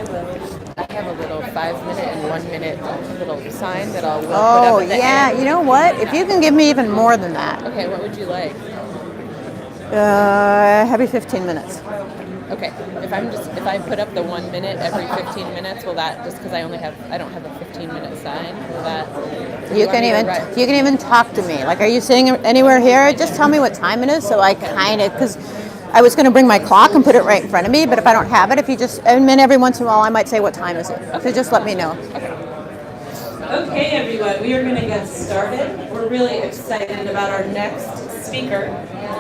have a little 5-minute and 1-minute little sign that I'll put Oh, up at the yeah. end. You know what? If you can give me even more than that. Okay, what would you like? Heavy 15 minutes. Okay, if I put up the 1 minute every 15 minutes, will that, just because I don't have a 15-minute sign, will that? You can even talk to me. Like, are you sitting anywhere here? Just tell me what time it is, so I because I was going to bring my clock and put it right in front of me, but if I don't have it, if you just, and then every once in a while I might say, what time is it? So just let me know. Okay, everyone, we are going to get started. We're really excited about our next speaker.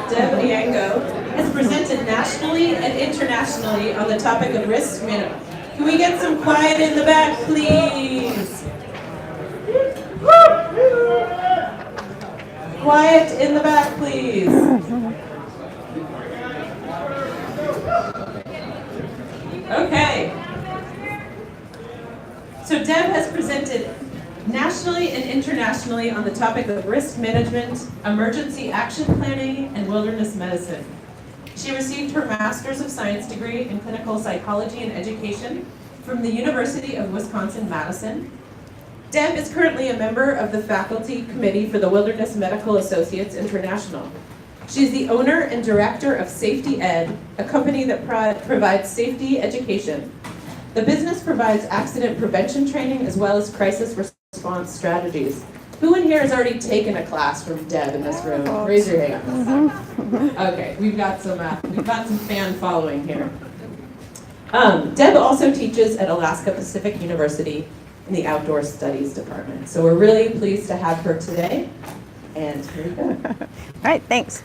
Deb Ajango has presented nationally and internationally on the topic of risk management. Can we get some quiet in the back, please? Quiet in the back, please. Okay. So Deb has presented nationally and internationally on the topic of risk management, emergency action planning, and wilderness medicine. She received her Master's of Science degree in Clinical Psychology and Education from the University of Wisconsin-Madison. Deb is currently a member of the faculty committee for the Wilderness Medical Associates International. She is the owner and director of SafetyED, a company that provides safety education. The business provides accident prevention training as well as crisis response strategies. Who in here has already taken a class from Deb in this room? Raise your hand. Okay, we've got some fan following here. Deb also teaches at Alaska Pacific University in the Outdoor Studies Department. So we're really pleased to have her today. And here we go. All right, thanks.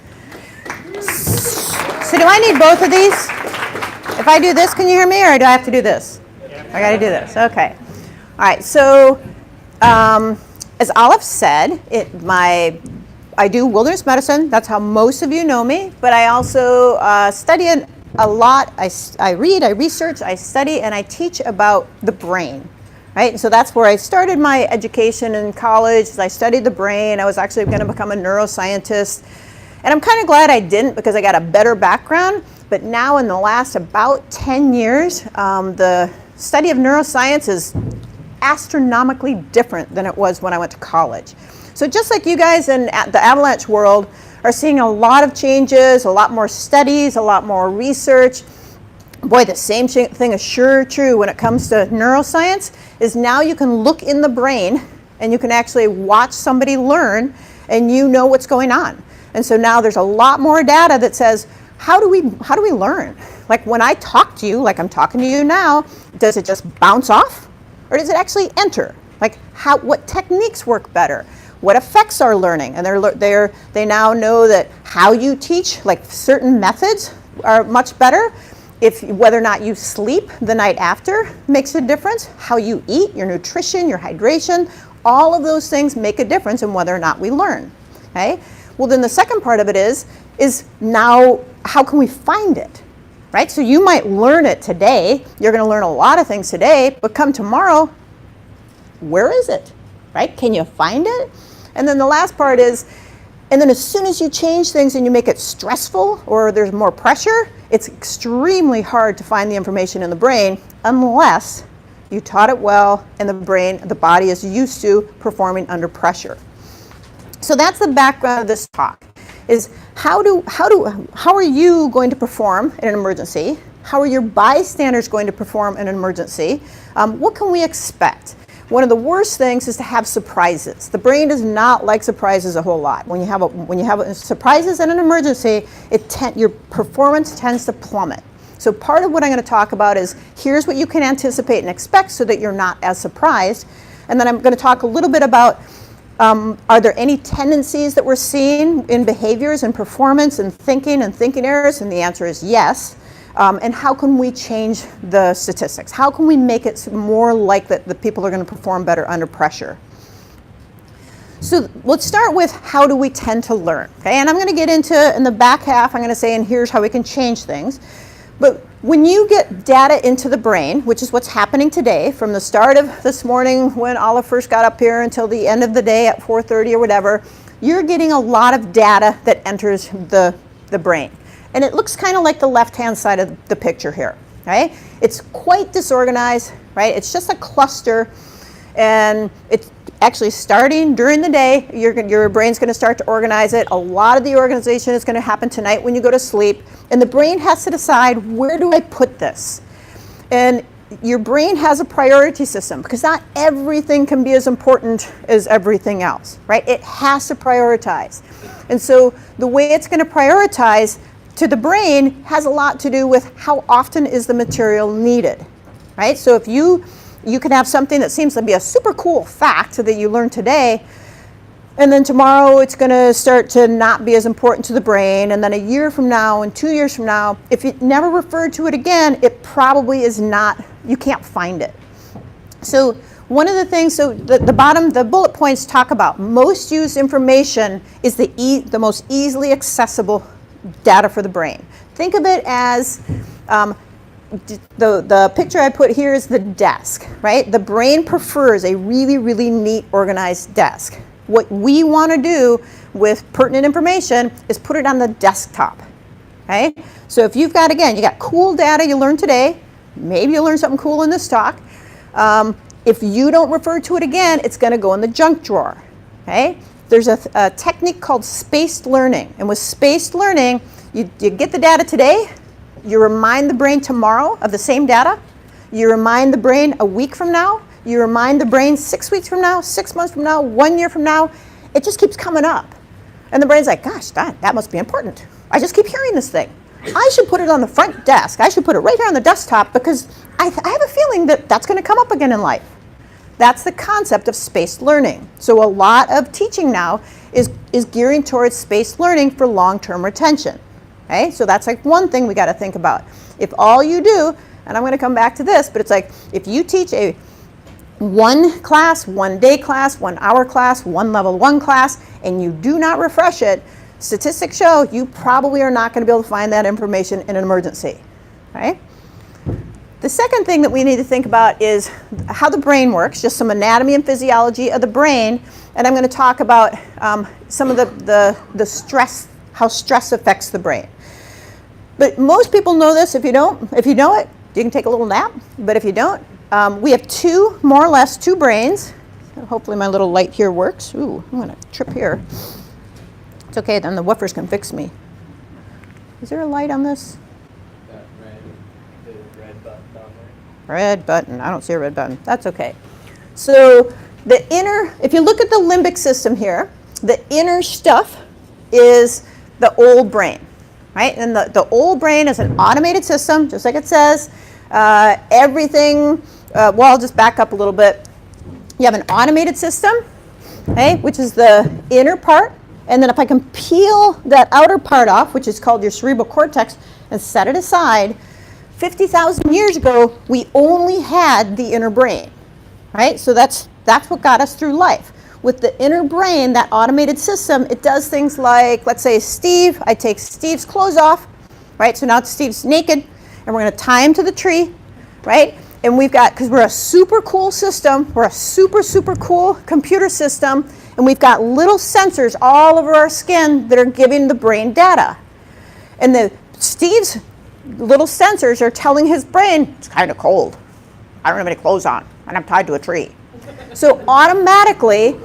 So do I need both of these? If I do this, can you hear me, or do I have to do this? I got to do this. Okay. All right. So, as Olive said, I do wilderness medicine. That's how most of you know me. But I also study a lot. I read, I research, I study, and I teach about the brain. Right. So that's where I started my education in college. I studied the brain. I was actually going to become a neuroscientist, and I'm kind of glad I didn't because I got a better background. But now in the last about 10 years, the study of neuroscience is astronomically different than it was when I went to college. So just like you guys in the Avalanche world are seeing a lot of changes, a lot more studies, a lot more research, boy, the same thing is sure true when it comes to neuroscience, is now you can look in the brain and you can actually watch somebody learn and you know what's going on. And so now there's a lot more data that says, how do we learn? Like when I talk to you, like I'm talking to you now, does it just bounce off? Or does it actually enter? Like what techniques work better? What affects our learning? And they now know that how you teach, like certain methods are much better. Whether or not you sleep the night after makes a difference. How you eat, your nutrition, your hydration, all of those things make a difference in whether or not we learn. Okay? Well, then the second part of it is now how can we find it? Right? So you might learn it today. You're going to learn a lot of things today, but come tomorrow, where is it? Right? Can you find it? And then the last part is, and then as soon as you change things and you make it stressful or there's more pressure, it's extremely hard to find the information in the brain unless you taught it well and the body is used to performing under pressure. So that's the background of this talk, is how are you going to perform in an emergency? How are your bystanders going to perform in an emergency? What can we expect? One of the worst things is to have surprises. The brain does not like surprises a whole lot. When you have surprises in an emergency, your performance tends to plummet. So part of what I'm going to talk about is here's what you can anticipate and expect so that you're not as surprised. And then I'm going to talk a little bit about are there any tendencies that we're seeing in behaviors and performance and thinking errors? And the answer is yes. And how can we change the statistics? How can we make it more like that the people are going to perform better under pressure? So let's start with how do we tend to learn? Okay, and I'm going to get into, in the back half, I'm going to say, and here's how we can change things. But when you get data into the brain, which is what's happening today, from the start of this morning when Olive first got up here until the end of the day at 4:30 or whatever, you're getting a lot of data that enters the brain. And it looks kind of like the left-hand side of the picture here. Okay? It's quite disorganized, right? It's just a cluster, and it's actually starting during the day. Your brain's going to start to organize it. A lot of the organization is going to happen tonight when you go to sleep, and the brain has to decide, where do I put this? And your brain has a priority system, because not everything can be as important as everything else, right? It has to prioritize. And so the way it's going to prioritize to the brain has a lot to do with how often is the material needed, right? So if you can have something that seems to be a super cool fact that you learned today, and then tomorrow it's going to start to not be as important to the brain, and then a year from now and 2 years from now, if you never referred to it again, it probably is not, you can't find it. So one of the things, so the bottom, the bullet points talk about most used information is the most easily accessible data for the brain. Think of it as, the picture I put here is the desk, right? The brain prefers a really, really neat, organized desk. What we want to do with pertinent information is put it on the desktop, okay? So if you've got, again, you got cool data you learned today, maybe you'll learn something cool in this talk. If you don't refer to it again, it's going to go in the junk drawer, okay? There's a technique called spaced learning, and with spaced learning, you get the data today, you remind the brain tomorrow of the same data, you remind the brain a week from now, you remind the brain 6 weeks from now, 6 months from now, 1 year from now. It just keeps coming up. And the brain's like, gosh, that must be important. I just keep hearing this thing. I should put it on the front desk. I should put it right here on the desktop, because I have a feeling that that's going to come up again in life. That's the concept of spaced learning. So a lot of teaching now is gearing towards spaced learning for long-term retention. Okay? So that's like one thing we got to think about. If all you do, and I'm going to come back to this, but it's like if you teach a 1 class, 1 day class, 1 hour class, 1 level 1 class, and you do not refresh it, statistics show you probably are not going to be able to find that information in an emergency. Right? The second thing that we need to think about is how the brain works, just some anatomy and physiology of the brain, and I'm going to talk about some of the stress, how stress affects the brain. But most people know this. If you know it, you can take a little nap, but if you don't, we have more or less two brains. Hopefully my little light here works. Ooh, I'm going to trip here. It's okay, then the woofers can fix me. Is there a light on this? That red button down there. Red button. I don't see a red button. That's okay. So if you look at the limbic system here, the inner stuff is the old brain, right? And the old brain is an automated system, just like it says. Everything, well, I'll just back up a little bit. You have an automated system, okay, which is the inner part. And then if I can peel that outer part off, which is called your cerebral cortex, and set it aside, 50,000 years ago, we only had the inner brain, right? So that's what got us through life. With the inner brain, that automated system, it does things like, let's say Steve, I take Steve's clothes off, right? So now Steve's naked, and we're going to tie him to the tree, right? And we've got, because we're a super cool system, we're a super, super cool computer system, and we've got little sensors all over our skin that are giving the brain data. And Steve's little sensors are telling his brain, it's kind of cold. I don't have any clothes on, and I'm tied to a tree. So automatically,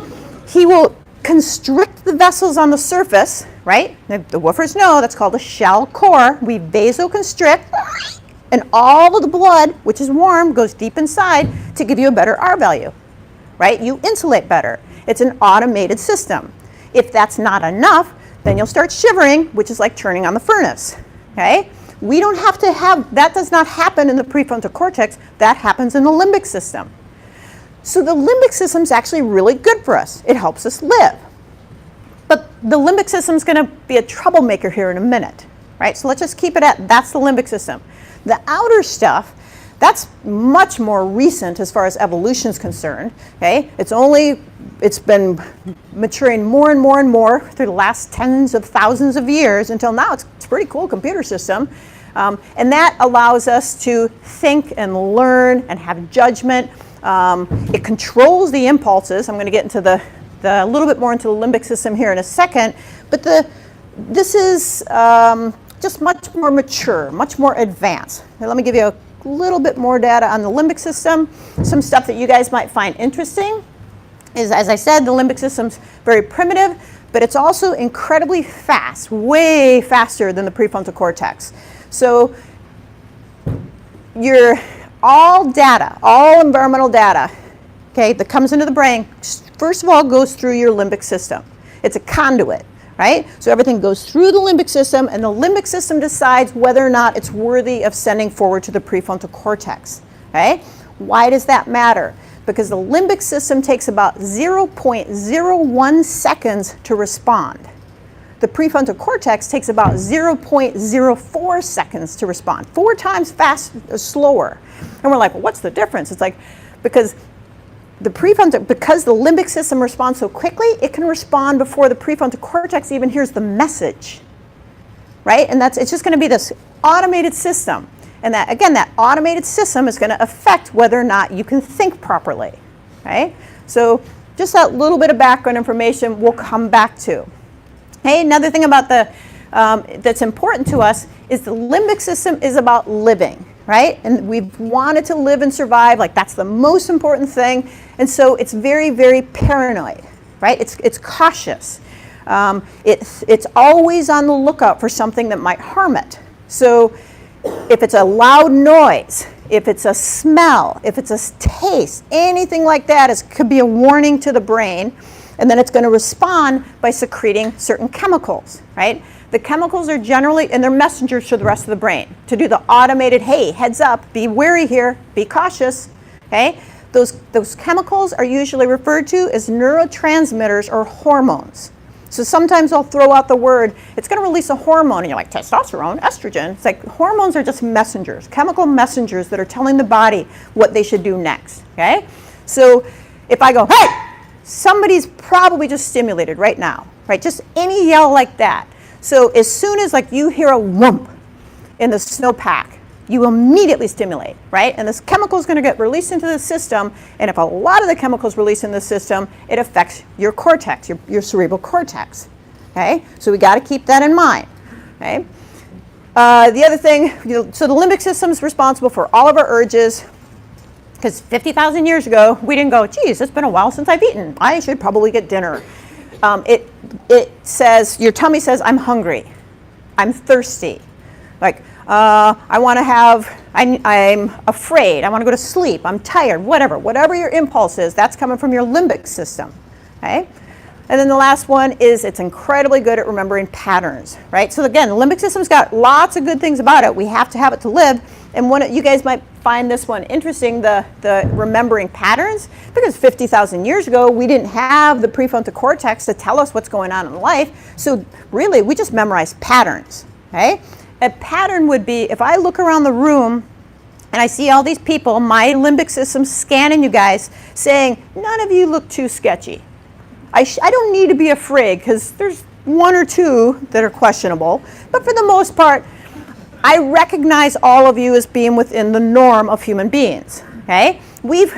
he will constrict the vessels on the surface, right? The woofers know that's called a shell core. We vasoconstrict, and all of the blood, which is warm, goes deep inside to give you a better R value, right? You insulate better. It's an automated system. If that's not enough, then you'll start shivering, which is like turning on the furnace, okay? We don't have to have, that does not happen in the prefrontal cortex, that happens in the limbic system. So the limbic system is actually really good for us. It helps us live. But the limbic system is going to be a troublemaker here in a minute, right? So let's just keep it at, that's the limbic system. The outer stuff, that's much more recent as far as evolution is concerned, okay? It's been maturing more and more and more through the last tens of thousands of years until now it's a pretty cool computer system. And that allows us to think and learn and have judgment. It controls the impulses. I'm going to get into a little bit more into the limbic system here in a second. But this is just much more mature, much more advanced. Now, let me give you a little bit more data on the limbic system. Some stuff that you guys might find interesting is, as I said, the limbic system's very primitive, but it's also incredibly fast, way faster than the prefrontal cortex. So your all data, all environmental data, okay, that comes into the brain, first of all goes through your limbic system. It's a conduit, right? So everything goes through the limbic system, and the limbic system decides whether or not it's worthy of sending forward to the prefrontal cortex, okay? Why does that matter? Because the limbic system takes about 0.01 seconds to respond. The prefrontal cortex takes about 0.04 seconds to respond, 4 times slower. And we're like, well, what's the difference? It's like, because the limbic system responds so quickly, it can respond before the prefrontal cortex even hears the message, right? And it's just going to be this automated system. And that, again, that automated system is going to affect whether or not you can think properly, right? So just that little bit of background information we'll come back to. Hey, another thing about that's important to us is the limbic system is about living, right? And we've wanted to live and survive, like that's the most important thing. And so it's very, very paranoid, right? It's cautious. It's always on the lookout for something that might harm it. So if it's a loud noise, if it's a smell, if it's a taste, anything like that could be a warning to the brain. And then it's going to respond by secreting certain chemicals, right? The chemicals are generally, and they're messengers to the rest of the brain to do the automated, hey, heads up, be wary here, be cautious, okay? Those chemicals are usually referred to as neurotransmitters or hormones. So sometimes I'll throw out the word, it's going to release a hormone, and you're like, testosterone, estrogen. It's like hormones are just messengers, chemical messengers that are telling the body what they should do next, okay? So if I go, hey, somebody's probably just stimulated right now, right? Just any yell like that. So as soon as like you hear a whoomp in the snowpack, you immediately stimulate, right? And this chemical is going to get released into the system, and if a lot of the chemicals release in the system, it affects your cortex, your cerebral cortex, okay? So we got to keep that in mind, okay? The other thing, so the limbic system is responsible for all of our urges, because 50,000 years ago, we didn't go, geez, it's been a while since I've eaten. I should probably get dinner. It says, your tummy says, I'm hungry. I'm thirsty. Like, I want to have, I'm afraid. I want to go to sleep. I'm tired, whatever. Whatever your impulse is, that's coming from your limbic system, okay? And then the last one is it's incredibly good at remembering patterns, right? So again, the limbic system's got lots of good things about it. We have to have it to live. And you guys might find this one interesting, the remembering patterns, because 50,000 years ago, we didn't have the prefrontal cortex to tell us what's going on in life. So really, we just memorize patterns, okay? A pattern would be, if I look around the room and I see all these people, my limbic system scanning you guys, saying, none of you look too sketchy. I don't need to be afraid, because there's 1 or 2 that are questionable. But for the most part, I recognize all of you as being within the norm of human beings, okay? We've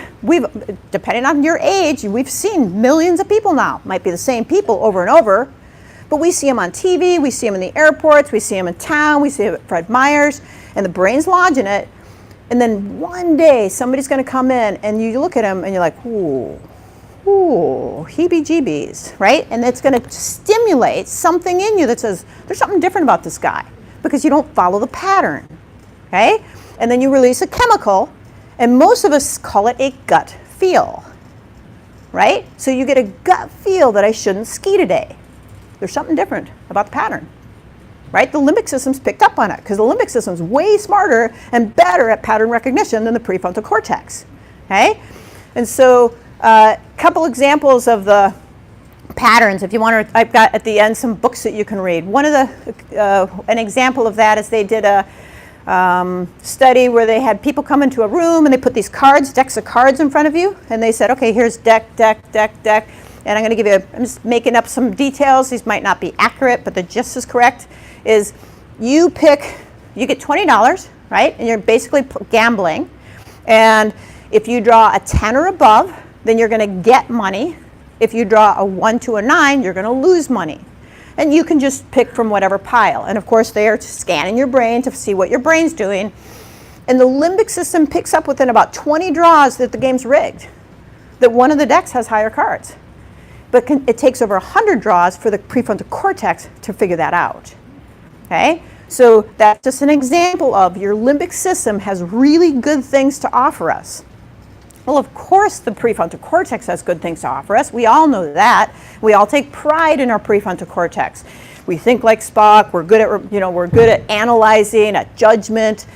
depending on your age, we've seen millions of people now. Might be the same people over and over, but we see them on TV, we see them in the airports, we see them in town, we see them at Fred Meyer's, and the brain's lodging it. And then one day, somebody's going to come in, and you look at them, and you're like, ooh, heebie-jeebies, right? And it's going to stimulate something in you that says, there's something different about this guy, because you don't follow the pattern, okay? And then you release a chemical, and most of us call it a gut feel, right? So you get a gut feel that I shouldn't ski today. There's something different about the pattern, right? The limbic system's picked up on it, because the limbic system's way smarter and better at pattern recognition than the prefrontal cortex, okay? And so a couple examples of the patterns, if you want to, I've got at the end some books that you can read. One of the, an example of that is they did a study where they had people come into a room and they put these decks of cards in front of you, and they said, okay, here's deck, and I'm going to give you, I'm just making up some details. These might not be accurate, but the gist is correct, is you get $20, right? And you're basically gambling. And if you draw a 10 or above, then you're going to get money. If you draw a 1 to a 9, you're going to lose money. And you can just pick from whatever pile. And of course, they are scanning your brain to see what your brain's doing. And the limbic system picks up within about 20 draws that the game's rigged, that one of the decks has higher cards. But it takes over 100 draws for the prefrontal cortex to figure that out. Okay? So that's just an example of your limbic system has really good things to offer us. Well, of course the prefrontal cortex has good things to offer us. We all know that. We all take pride in our prefrontal cortex. We think like Spock. We're good at, we're good at analyzing, at judgment.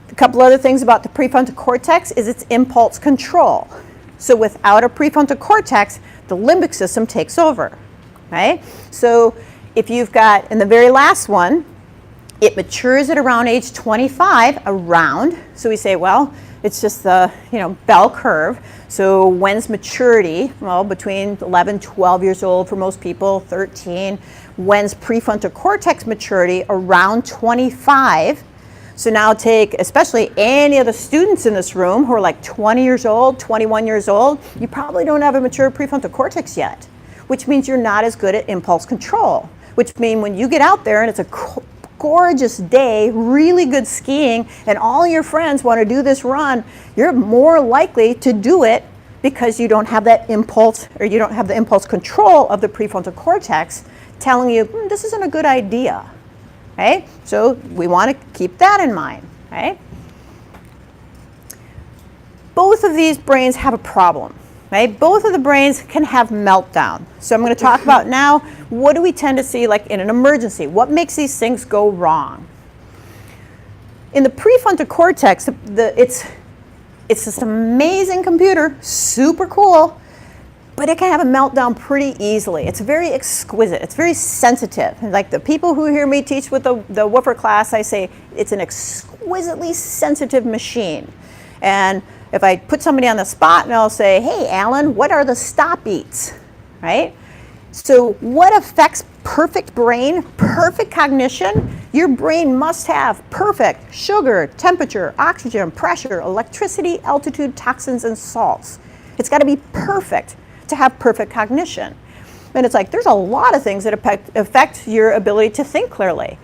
A couple other things about the prefrontal cortex is its impulse control. So without a prefrontal cortex, the limbic system takes over. Okay? So if you've got, in the very last one, it matures at around age 25, around. So we say, well, it's just the bell curve. So when's maturity? Well, between 11, 12 years old for most people, 13. When's prefrontal cortex maturity? Around 25. So now take, especially any of the students in this room who are like 20 years old, 21 years old, you probably don't have a mature prefrontal cortex yet, which means you're not as good at impulse control, which means when you get out there and it's a gorgeous day, really good skiing, and all your friends want to do this run, you're more likely to do it because you don't have that impulse, or you don't have the impulse control of the prefrontal cortex telling you, this isn't a good idea. Okay? So we want to keep that in mind. Okay? Both of these brains have a problem. Right? Both of the brains can have meltdown. So I'm going to talk about now, what do we tend to see like in an emergency? What makes these things go wrong? In the prefrontal cortex, it's this amazing computer, super cool, but it can have a meltdown pretty easily. It's very exquisite. It's very sensitive. Like the people who hear me teach with the woofer class, I say it's an exquisitely sensitive machine. And if I put somebody on the spot and I'll say, hey, Alan, what are the stop beats, right? So what affects perfect brain, perfect cognition? Your brain must have perfect sugar, temperature, oxygen, pressure, electricity, altitude, toxins, and salts. It's got to be perfect to have perfect cognition. And it's like, there's a lot of things that affect your ability to think clearly.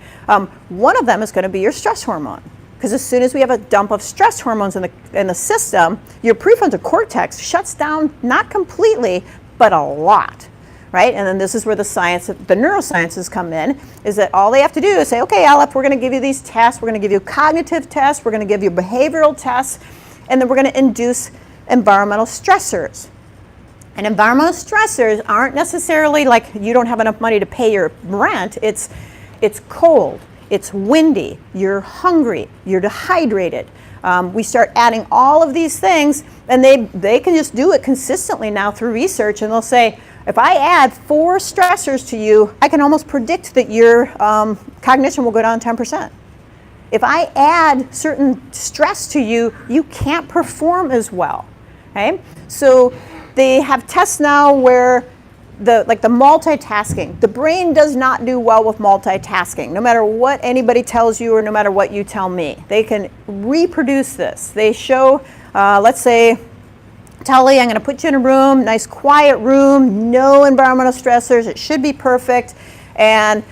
One of them is going to be your stress hormone. Because as soon as we have a dump of stress hormones in the system, your prefrontal cortex shuts down, not completely, but a lot, right? And then this is where the science, the neurosciences come in, is that all they have to do is say, okay, Aleph, we're going to give you these tests, we're going to give you cognitive tests, we're going to give you behavioral tests, and then we're going to induce environmental stressors. And environmental stressors aren't necessarily like you don't have enough money to pay your rent. It's cold. It's windy, you're hungry, you're dehydrated. We start adding all of these things, and they can just do it consistently now through research, and they'll say, if I add 4 stressors to you, I can almost predict that your cognition will go down 10%. If I add certain stress to you, you can't perform as well. Okay? So they have tests now where the multitasking, the brain does not do well with multitasking, no matter what anybody tells you or no matter what you tell me. They can reproduce this. They show, let's say, Tully, I'm going to put you in a room, nice quiet room, no environmental stressors, it should be perfect, and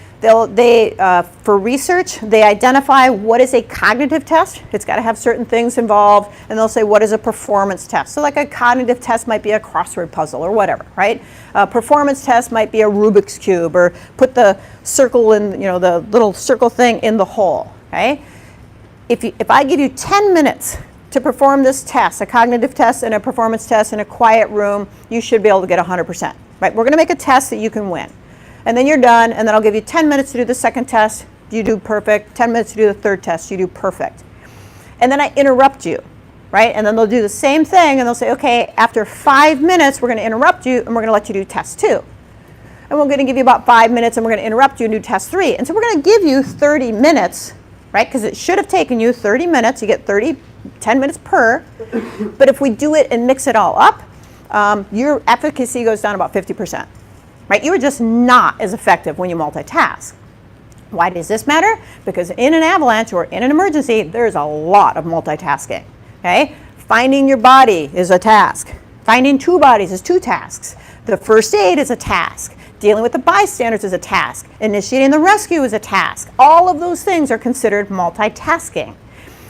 for research, they identify what is a cognitive test. It's got to have certain things involved, and they'll say what is a performance test. So like a cognitive test might be a crossword puzzle or whatever, right? A performance test might be a Rubik's Cube, or put the circle in, the little circle thing in the hole, okay? If I give you 10 minutes to perform this test, a cognitive test and a performance test in a quiet room, you should be able to get 100%, right? We're going to make a test that you can win. And then you're done, and then I'll give you 10 minutes to do the second test, you do perfect, 10 minutes to do the third test, you do perfect. And then I interrupt you, right? And then they'll do the same thing, and they'll say, okay, after 5 minutes, we're going to interrupt you, and we're going to let you do test 2. And we're going to give you about 5 minutes, and we're going to interrupt you and do test 3. And so we're going to give you 30 minutes, right? Because it should have taken you 30 minutes. You get 10 minutes per. But if we do it and mix it all up, your efficacy goes down about 50%. Right? You are just not as effective when you multitask. Why does this matter? Because in an avalanche or in an emergency, there's a lot of multitasking. Okay? Finding your body is a task. Finding 2 bodies is 2 tasks. The first aid is a task. Dealing with the bystanders is a task. Initiating the rescue is a task. All of those things are considered multitasking.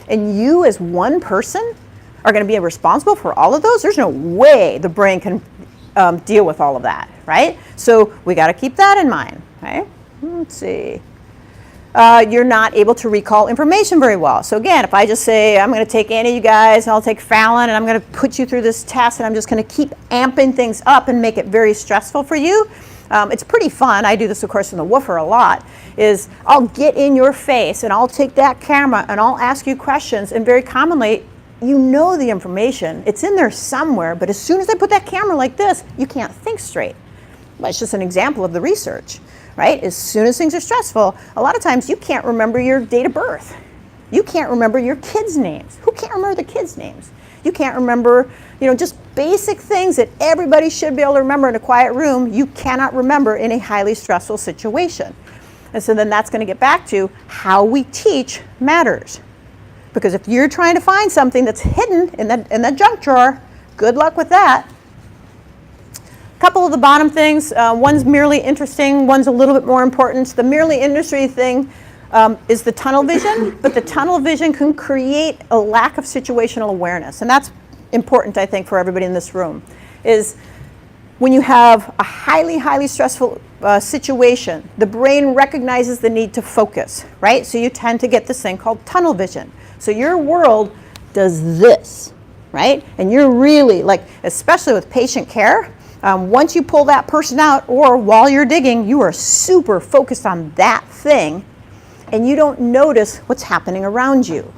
and you as one person are going to be responsible for all of those, there's no way the brain can deal with all of that, right? So we got to keep that in mind, right? Let's see. You're not able to recall information very well. So again, if I just say, I'm going to take any of you guys, and I'll take Fallon, and I'm going to put you through this test, and I'm just going to keep amping things up and make it very stressful for you, it's pretty fun. I do this, of course, in the woofer a lot, is I'll get in your face, and I'll take that camera, and I'll ask you questions, and very commonly, you know the information. It's in there somewhere, but as soon as I put that camera like this, you can't think straight. Well, it's just an example of the research. Right? As soon as things are stressful, a lot of times you can't remember your date of birth. You can't remember your kids' names. Who can't remember the kids' names? You can't remember, just basic things that everybody should be able to remember in a quiet room, you cannot remember in a highly stressful situation. And so then that's going to get back to how we teach matters. Because if you're trying to find something that's hidden in that junk drawer, good luck with that. Couple of the bottom things, one's merely interesting, one's a little bit more important. The merely industry thing is the tunnel vision, but the tunnel vision can create a lack of situational awareness. And that's important, I think, for everybody in this room, is when you have a highly, highly stressful situation, the brain recognizes the need to focus, right? So you tend to get this thing called tunnel vision. So your world does this, right? And you're really, especially with patient care, once you pull that person out or while you're digging, you are super focused on that thing and you don't notice what's happening around you.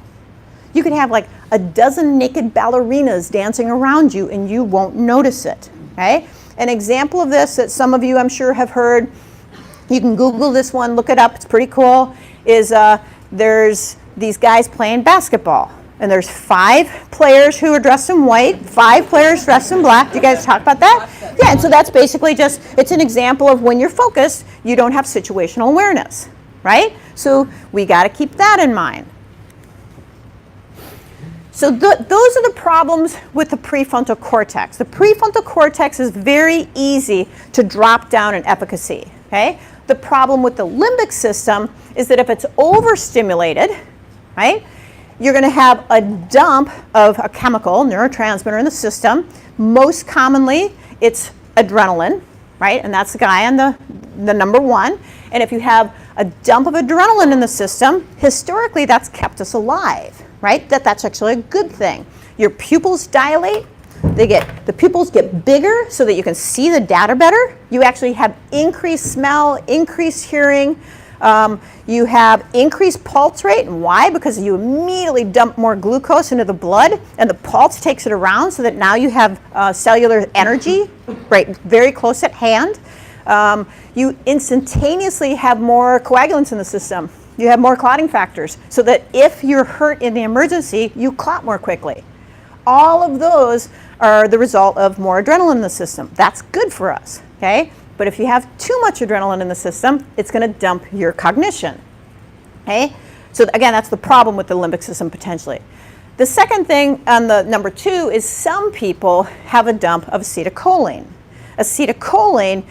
You could have a dozen naked ballerinas dancing around you and you won't notice it, okay? An example of this that some of you I'm sure have heard, you can Google this one, look it up, it's pretty cool, is there's these guys playing basketball. And there's 5 players who are dressed in white, 5 players dressed in black. Do you guys talk about that? Yeah, and so that's basically just, it's an example of when you're focused, you don't have situational awareness, right? So we got to keep that in mind. So those are the problems with the prefrontal cortex. The prefrontal cortex is very easy to drop down in efficacy, okay? The problem with the limbic system is that if it's overstimulated, right? You're going to have a dump of a chemical, neurotransmitter in the system. Most commonly, it's adrenaline, right? And that's the guy on the number 1. And if you have a dump of adrenaline in the system, historically, that's kept us alive, right? That's actually a good thing. Your pupils dilate. The pupils get bigger so that you can see the data better. You actually have increased smell, increased hearing. You have increased pulse rate, and why? Because you immediately dump more glucose into the blood, and the pulse takes it around so that now you have cellular energy, right, very close at hand. You instantaneously have more coagulants in the system. You have more clotting factors, so that if you're hurt in the emergency, you clot more quickly. All of those are the result of more adrenaline in the system. That's good for us, okay? But if you have too much adrenaline in the system, it's going to dump your cognition, okay? So again, that's the problem with the limbic system potentially. The second thing on the number 2 is some people have a dump of acetylcholine. Acetylcholine,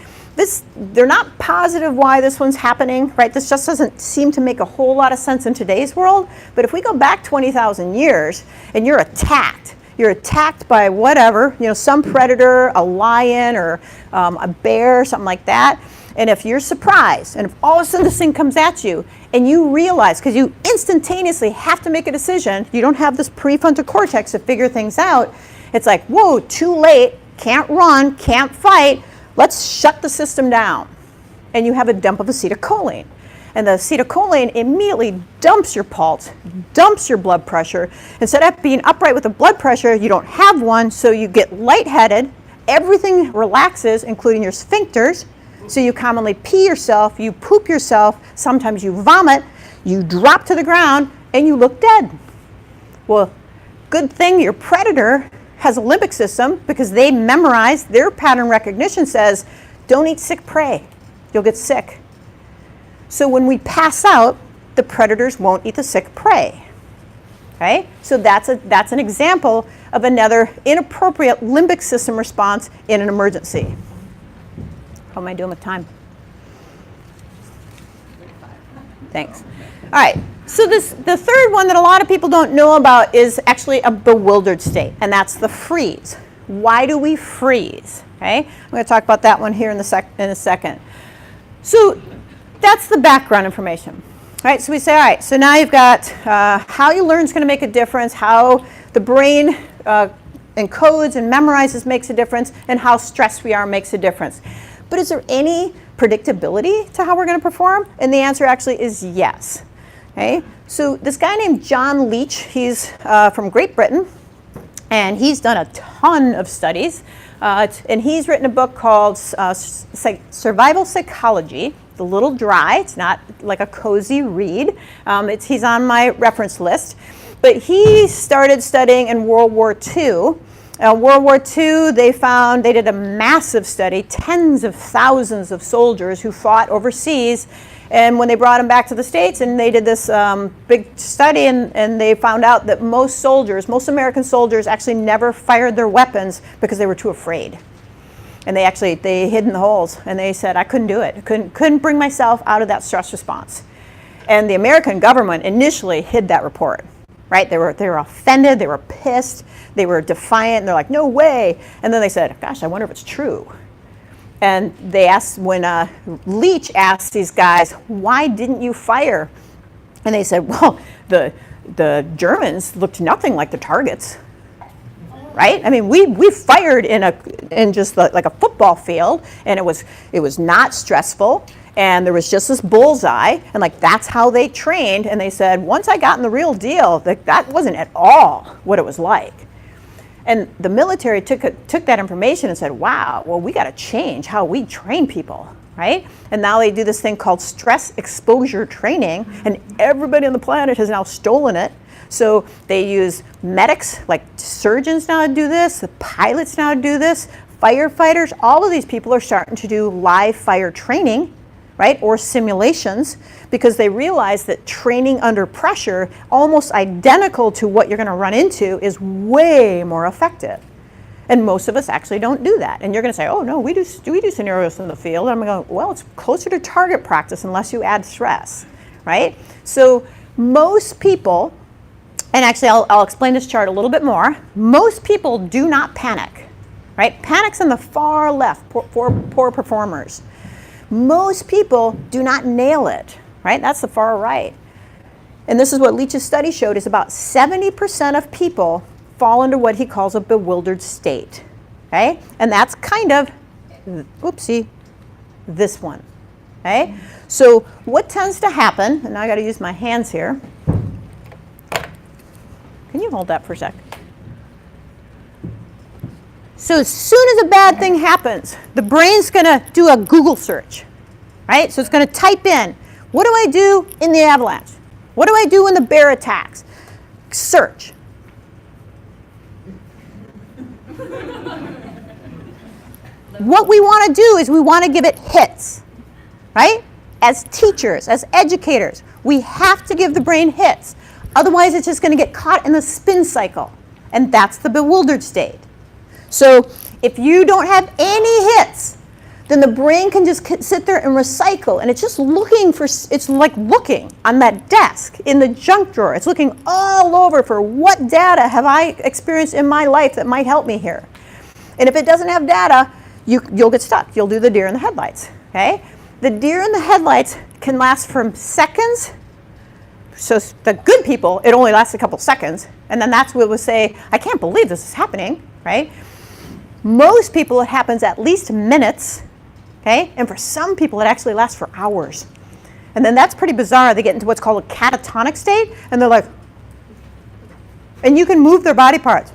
they're not positive why this one's happening, right? This just doesn't seem to make a whole lot of sense in today's world. But if we go back 20,000 years and you're attacked by whatever, some predator, a lion or a bear, something like that. And if you're surprised, and if all of a sudden this thing comes at you, and you realize, because you instantaneously have to make a decision, you don't have this prefrontal cortex to figure things out, it's like, whoa, too late, can't run, can't fight, let's shut the system down. And you have a dump of acetylcholine. And the acetylcholine immediately dumps your pulse, dumps your blood pressure. Instead of being upright with the blood pressure, you don't have one, so you get lightheaded. Everything relaxes, including your sphincters. So you commonly pee yourself, you poop yourself, sometimes you vomit, you drop to the ground, and you look dead. Well, good thing your predator has a limbic system because they memorize, their pattern recognition says, don't eat sick prey, you'll get sick. So when we pass out, the predators won't eat the sick prey. Okay? So that's an example of another inappropriate limbic system response in an emergency. How am I doing with time? Thanks. All right. So the third one that a lot of people don't know about is actually a bewildered state, and that's the freeze. Why do we freeze? Okay, I'm going to talk about that one here in a second. So that's the background information. All right, so we say, all right, so now you've got how you learn is going to make a difference, how the brain encodes and memorizes makes a difference, and how stressed we are makes a difference. But is there any predictability to how we're going to perform? And the answer actually is yes. Okay, so this guy named John Leach, he's from Great Britain, and he's done a ton of studies, and he's written a book called Survival Psychology. It's a little dry, it's not like a cozy read. He's on my reference list, but he started studying in World War II. World War II, they did a massive study, tens of thousands of soldiers who fought overseas. And when they brought them back to the States and they did this big study, and they found out that most American soldiers actually never fired their weapons because they were too afraid. And they hid in the holes, and they said, I couldn't do it. I couldn't bring myself out of that stress response. And the American government initially hid that report, right? They were offended, they were pissed, they were defiant, and they're like, no way. And then they said, gosh, I wonder if it's true. And they asked, when Leach asked these guys, why didn't you fire? And they said, well, the Germans looked nothing like the targets, right? I mean, we fired in just like a football field, and it was not stressful, and there was just this bullseye, and like that's how they trained. And they said, once I got in the real deal, that wasn't at all what it was like. And the military took that information and said, wow, well, we got to change how we train people, right? And now they do this thing called stress exposure training, and everybody on the planet has now stolen it. So they use medics, like surgeons now to do this, the pilots now to do this, firefighters, all of these people are starting to do live fire training, right, or simulations, because they realize that training under pressure, almost identical to what you're going to run into, is way more effective. And most of us actually don't do that. And you're going to say, oh no, we do scenarios in the field. And I'm going, well, it's closer to target practice unless you add stress, right? So most people, and actually I'll explain this chart a little bit more, most people do not panic, right? Panic's on the far left, poor performers. Most people do not nail it, right? That's the far right. And this is what Leach's study showed, is about 70% of people fall into what he calls a bewildered state, okay? And that's kind of, oopsie, this one, okay? So what tends to happen, and now I got to use my hands here. Can you hold that for a sec? So as soon as a bad thing happens, the brain's going to do a Google search, right? So it's going to type in, what do I do in the avalanche? What do I do when the bear attacks? Search. What we want to do is we want to give it hits, right? As teachers, as educators, we have to give the brain hits. Otherwise, it's just going to get caught in the spin cycle. And that's the bewildered state. So if you don't have any hits, then the brain can just sit there and recycle. And it's just looking for, it's like looking on that desk in the junk drawer. It's looking all over for what data have I experienced in my life that might help me here. And if it doesn't have data, you'll get stuck. You'll do the deer in the headlights, okay? The deer in the headlights can last from seconds. So the good people, it only lasts a couple seconds. And then that's what we'll say, I can't believe this is happening, right? Most people, it happens at least minutes, okay? And for some people, it actually lasts for hours. And then that's pretty bizarre. They get into what's called a catatonic state, and they're like, and you can move their body parts.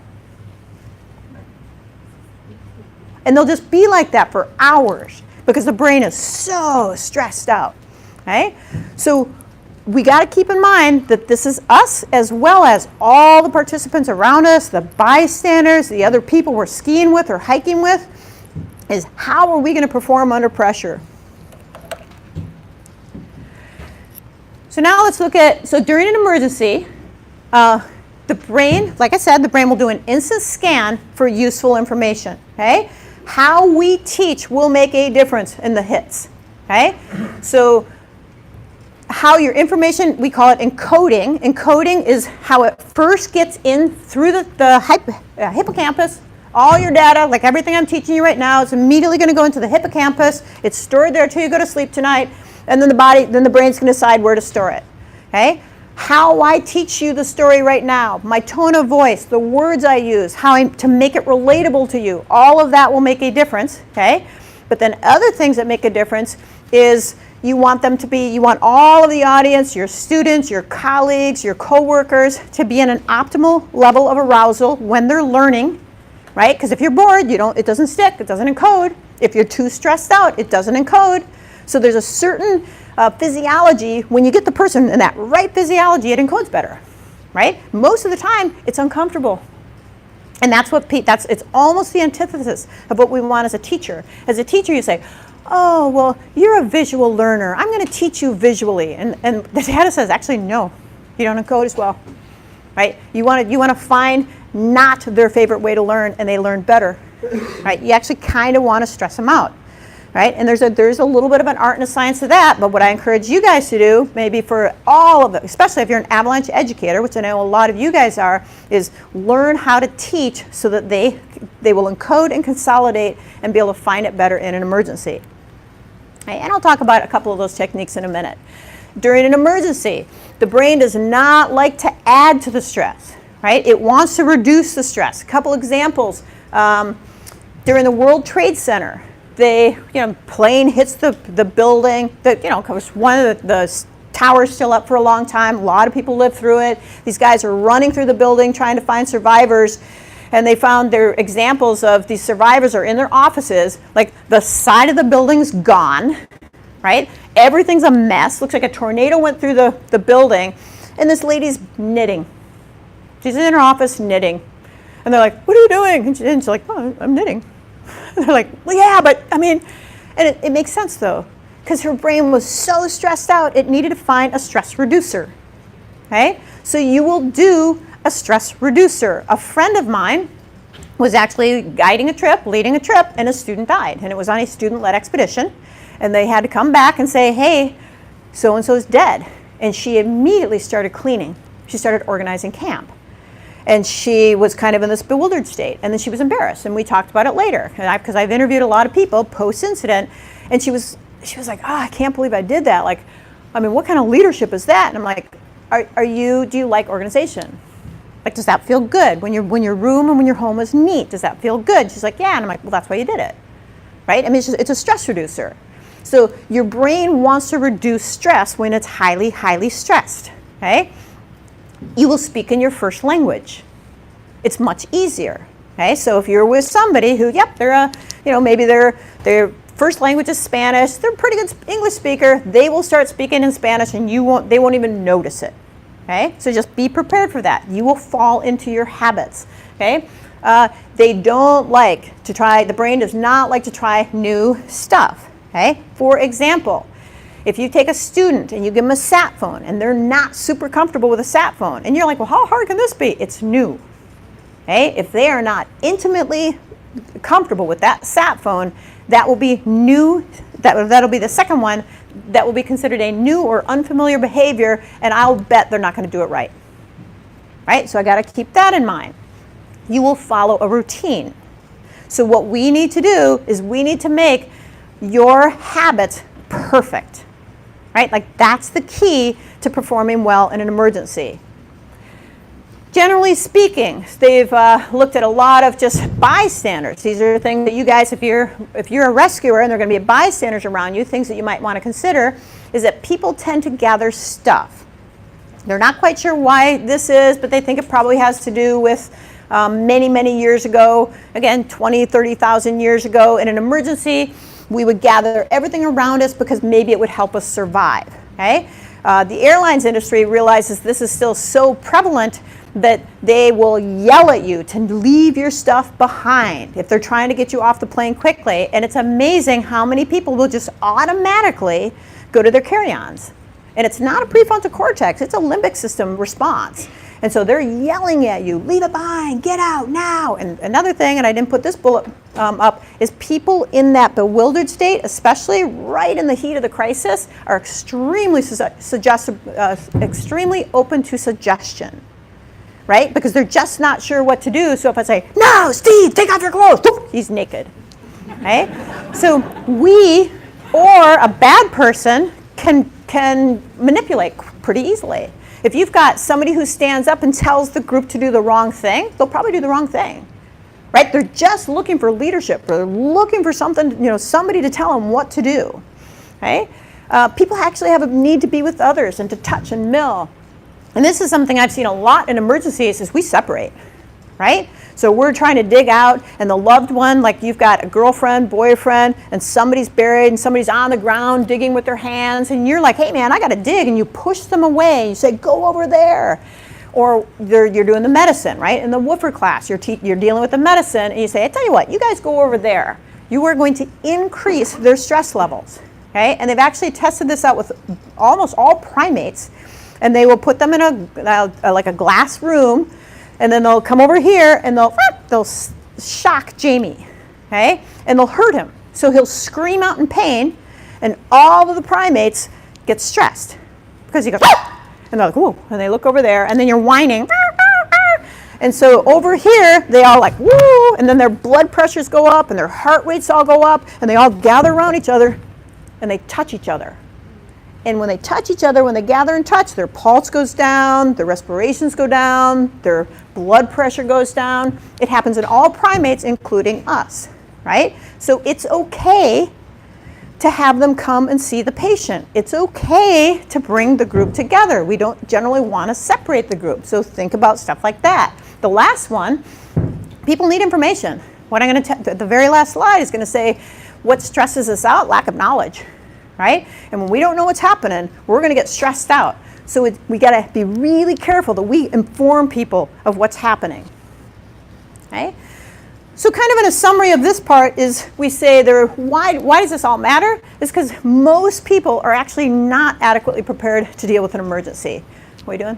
And they'll just be like that for hours because the brain is so stressed out, okay? So we got to keep in mind that this is us as well as all the participants around us, the bystanders, the other people we're skiing with or hiking with, is how are we going to perform under pressure? So now let's look at, so during an emergency, the brain, like I said, the brain will do an instant scan for useful information, okay? How we teach will make a difference in the hits, okay? So how your information, we call it encoding. Encoding is how it first gets in through the hippocampus. All your data, like everything I'm teaching you right now, is immediately going to go into the hippocampus. It's stored there till you go to sleep tonight, and then the brain's going to decide where to store it. Okay? How I teach you the story right now, my tone of voice, the words I use, to make it relatable to you, all of that will make a difference. Okay? But then other things that make a difference is you want all of the audience, your students, your colleagues, your coworkers to be in an optimal level of arousal when they're learning, right? Because if you're bored, it doesn't stick, it doesn't encode. If you're too stressed out, it doesn't encode. So there's a certain physiology, when you get the person in that right physiology, it encodes better, right? Most of the time, it's uncomfortable. And it's almost the antithesis of what we want as a teacher. As a teacher, you say, oh, well, you're a visual learner. I'm going to teach you visually. And the data says, actually, no, you don't encode as well, right? You want to find not their favorite way to learn, and they learn better, right? You actually kind of want to stress them out, right? And there's a little bit of an art and a science to that, but what I encourage you guys to do, maybe for all of it, especially if you're an Avalanche educator, which I know a lot of you guys are, is learn how to teach so that they will encode and consolidate and be able to find it better in an emergency. Okay, and I'll talk about a couple of those techniques in a minute. During an emergency, the brain does not like to add to the stress, right? It wants to reduce the stress. A couple examples. During the World Trade Center, plane hits the building. Of course, one of the towers still up for a long time. A lot of people live through it. These guys are running through the building trying to find survivors. And they found their examples of these survivors are in their offices, like the side of the building's gone, right? Everything's a mess. Looks like a tornado went through the building. And this lady's knitting. She's in her office knitting. And they're like, what are you doing? And she's like, oh, I'm knitting. And they're like, well, yeah, but and it makes sense though, because her brain was so stressed out, it needed to find a stress reducer. Okay? So you will do a stress reducer. A friend of mine was actually leading a trip, and a student died. And it was on a student-led expedition. And they had to come back and say, hey, so-and-so's dead. And she immediately started cleaning. She started organizing camp. And she was kind of in this bewildered state. And then she was embarrassed. And we talked about it later. Because I've interviewed a lot of people post-incident. And she was like, oh, I can't believe I did that. Like, I mean, what kind of leadership is that? And I'm like, do you like organization? Like, does that feel good? When your room and when your home is neat, does that feel good? She's like, yeah. And I'm like, well, that's why you did it, right? I mean, it's a stress reducer. So your brain wants to reduce stress when it's highly, highly stressed, okay? You will speak in your first language. It's much easier, okay? So if you're with somebody who, maybe their first language is Spanish, they're a pretty good English speaker, they will start speaking in Spanish and they won't even notice it. Okay, so just be prepared for that. You will fall into your habits. Okay, they don't like to try. The brain does not like to try new stuff. Okay, for example, if you take a student and you give them a sat phone and they're not super comfortable with a sat phone, and you're like, well, how hard can this be? It's new. Okay, if they are not intimately comfortable with that sat phone, that will be new. That'll be the second one. That will be considered a new or unfamiliar behavior, and I'll bet they're not going to do it right. Right? So I got to keep that in mind. You will follow a routine. So what we need to do is we need to make your habits perfect. Right? Like that's the key to performing well in an emergency. Generally speaking, they've looked at a lot of just bystanders. These are things that you guys, if you're a rescuer and there are going to be bystanders around you, things that you might want to consider is that people tend to gather stuff. They're not quite sure why this is, but they think it probably has to do with many, many years ago, again, 20, 30,000 years ago, in an emergency, we would gather everything around us because maybe it would help us survive. Okay? The airlines industry realizes this is still so prevalent that they will yell at you to leave your stuff behind if they're trying to get you off the plane quickly. And it's amazing how many people will just automatically go to their carry-ons. And it's not a prefrontal cortex, it's a limbic system response. And so they're yelling at you, leave it behind, get out now. And another thing, and I didn't put this bullet up, is people in that bewildered state, especially right in the heat of the crisis, are extremely extremely open to suggestion, right? Because they're just not sure what to do. So if I say, no, Steve, take off your clothes, he's naked, right? So we, or a bad person, can manipulate pretty easily. If you've got somebody who stands up and tells the group to do the wrong thing, they'll probably do the wrong thing, right? They're just looking for leadership. They're looking for something, somebody to tell them what to do, right? People actually have a need to be with others and to touch and mill. And this is something I've seen a lot in emergencies is we separate, right? So we're trying to dig out, and the loved one, like you've got a girlfriend, boyfriend, and somebody's buried, and somebody's on the ground digging with their hands, and you're like, hey man, I gotta dig, and you push them away, and you say, go over there. Or you're doing the medicine, right? In the woofer class, you're dealing with the medicine, and you say, I tell you what, you guys go over there. You are going to increase their stress levels, okay? And they've actually tested this out with almost all primates, and they will put them in like a glass room, and then they'll come over here and they'll shock Jamie, okay? And they'll hurt him. So he'll scream out in pain, and all of the primates get stressed because he goes, and they're like, whoa, and they look over there, and then you're whining, and so over here they all like, woo, and then their blood pressures go up and their heart rates all go up, and they all gather around each other and they touch each other. And when they touch each other, when they gather and touch, their pulse goes down, their respirations go down, their blood pressure goes down. It happens in all primates, including us, right? So it's okay to have them come and see the patient. It's okay to bring the group together. We don't generally want to separate the group. So think about stuff like that. The last one, people need information. What I'm going to, the very last slide is going to say, what stresses us out? Lack of knowledge. Right? And when we don't know what's happening, we're going to get stressed out. So we got to be really careful that we inform people of what's happening. Okay? So kind of in a summary of this part is we say why does this all matter? It's because most people are actually not adequately prepared to deal with an emergency. What are you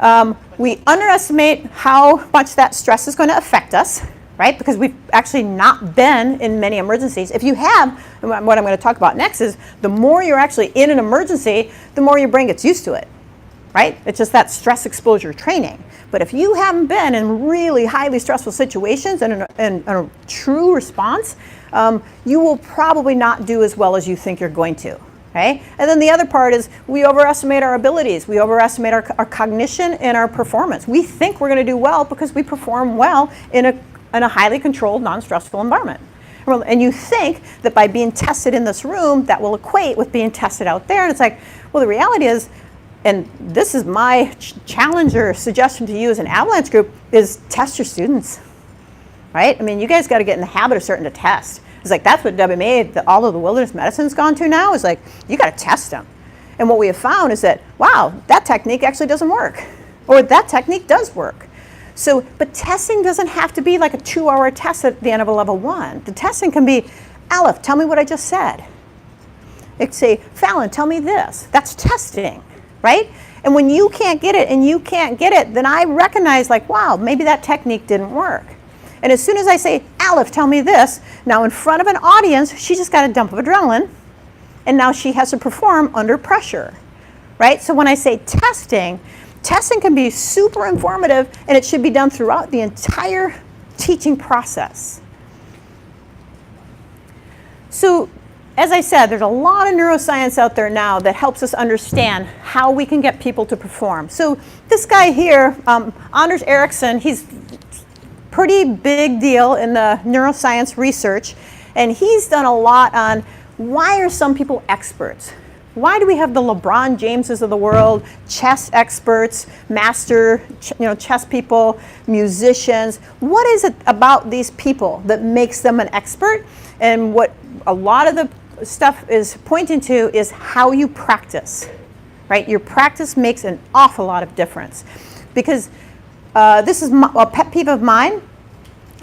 doing? We underestimate how much that stress is going to affect us. Right? Because we've actually not been in many emergencies. If you have, and what I'm going to talk about next is the more you're actually in an emergency, the more your brain gets used to it. Right? It's just that stress exposure training. But if you haven't been in really highly stressful situations and a true response, you will probably not do as well as you think you're going to. Okay? And then the other part is we overestimate our abilities. We overestimate our cognition and our performance. We think we're going to do well because we perform well in a highly controlled, non-stressful environment. And you think that by being tested in this room, that will equate with being tested out there. And it's like, well, the reality is, and this is my challenge or suggestion to you as an Avalanche group, is test your students, right? I mean, you guys got to get in the habit of starting to test. It's like, that's what WMA, all of the wilderness medicine's gone to now, is like, you got to test them. And what we have found is that, wow, that technique actually doesn't work. Or that technique does work. So, but testing doesn't have to be like a 2-hour test at the end of a level 1. The testing can be, Aleph, tell me what I just said. It could say, Fallon, tell me this. That's testing, right? And when you can't get it and you can't get it, then I recognize like, wow, maybe that technique didn't work. And as soon as I say, Aleph, tell me this, now in front of an audience, she just got a dump of adrenaline, and now she has to perform under pressure, right? So when I say testing can be super informative, and it should be done throughout the entire teaching process. So, as I said, there's a lot of neuroscience out there now that helps us understand how we can get people to perform. So this guy here, Anders Ericsson, he's pretty big deal in the neuroscience research, and he's done a lot on why are some people experts? Why do we have the LeBron Jameses of the world, chess experts, master chess people, musicians? What is it about these people that makes them an expert? And what a lot of the stuff is pointing to is how you practice, right? Your practice makes an awful lot of difference. Because this is a pet peeve of mine,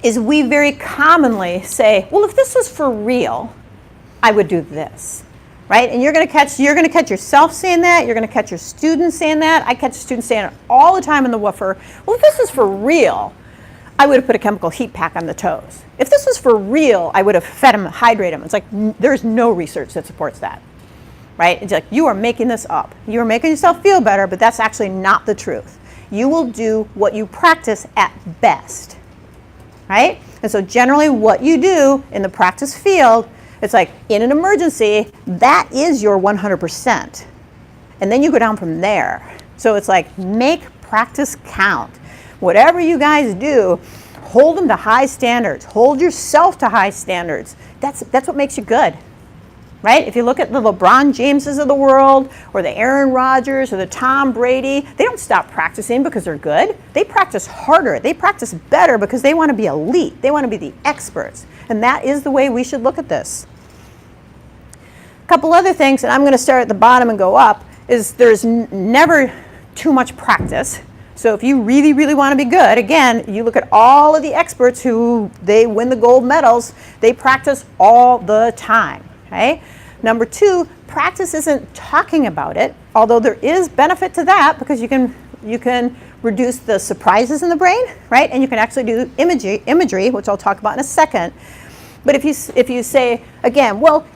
is we very commonly say, well, if this was for real, I would do this. right? And you're going to catch yourself saying that. You're going to catch your students saying that. I catch students saying it all the time in the woofer. Well, if this is for real, I would have put a chemical heat pack on the toes. If this was for real, I would have fed them, hydrated them. It's like there's no research that supports that, right? It's like you are making this up. You are making yourself feel better, but that's actually not the truth. You will do what you practice at best, right? And so generally what you do in the practice field, it's like in an emergency, that is your 100%. And then you go down from there. So it's like make practice count. Whatever you guys do, hold them to high standards. Hold yourself to high standards. That's what makes you good, right? If you look at the LeBron Jameses of the world, or the Aaron Rodgers, or the Tom Brady, they don't stop practicing because they're good. They practice harder. They practice better because they want to be elite. They want to be the experts. And that is the way we should look at this. A couple other things, and I'm going to start at the bottom and go up, is there's never too much practice. So if you really, really want to be good, again, you look at all of the experts who they win the gold medals, they practice all the time, okay? Number two, practice isn't talking about it, although there is benefit to that because you can reduce the surprises in the brain, right? And you can actually do imagery, which I'll talk about in a second. But if you say, again, well,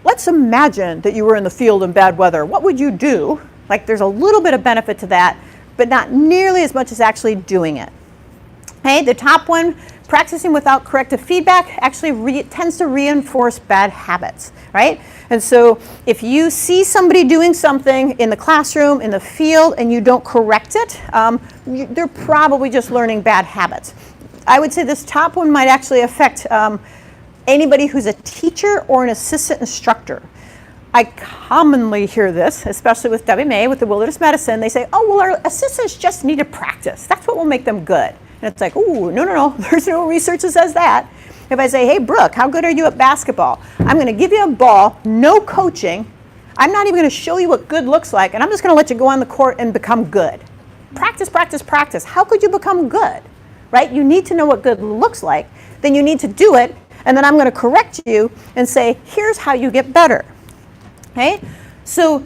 let's imagine that you were in the field in bad weather, what would you do? Like there's a little bit of benefit to that, but not nearly as much as actually doing it. Okay, the top one, practicing without corrective feedback, actually tends to reinforce bad habits, right? And so if you see somebody doing something in the classroom, in the field, and you don't correct it, they're probably just learning bad habits. I would say this top one might actually affect anybody who's a teacher or an assistant instructor. I commonly hear this, especially with Debbie May, with the wilderness medicine. They say, oh, well, our assistants just need to practice. That's what will make them good. And it's like, ooh, no. There's no research that says that. If I say, hey, Brooke, how good are you at basketball? I'm going to give you a ball, no coaching. I'm not even going to show you what good looks like, and I'm just going to let you go on the court and become good. Practice, practice, practice. How could you become good, right? You need to know what good looks like. Then you need to do it, and then I'm going to correct you and say, here's how you get better. Okay, so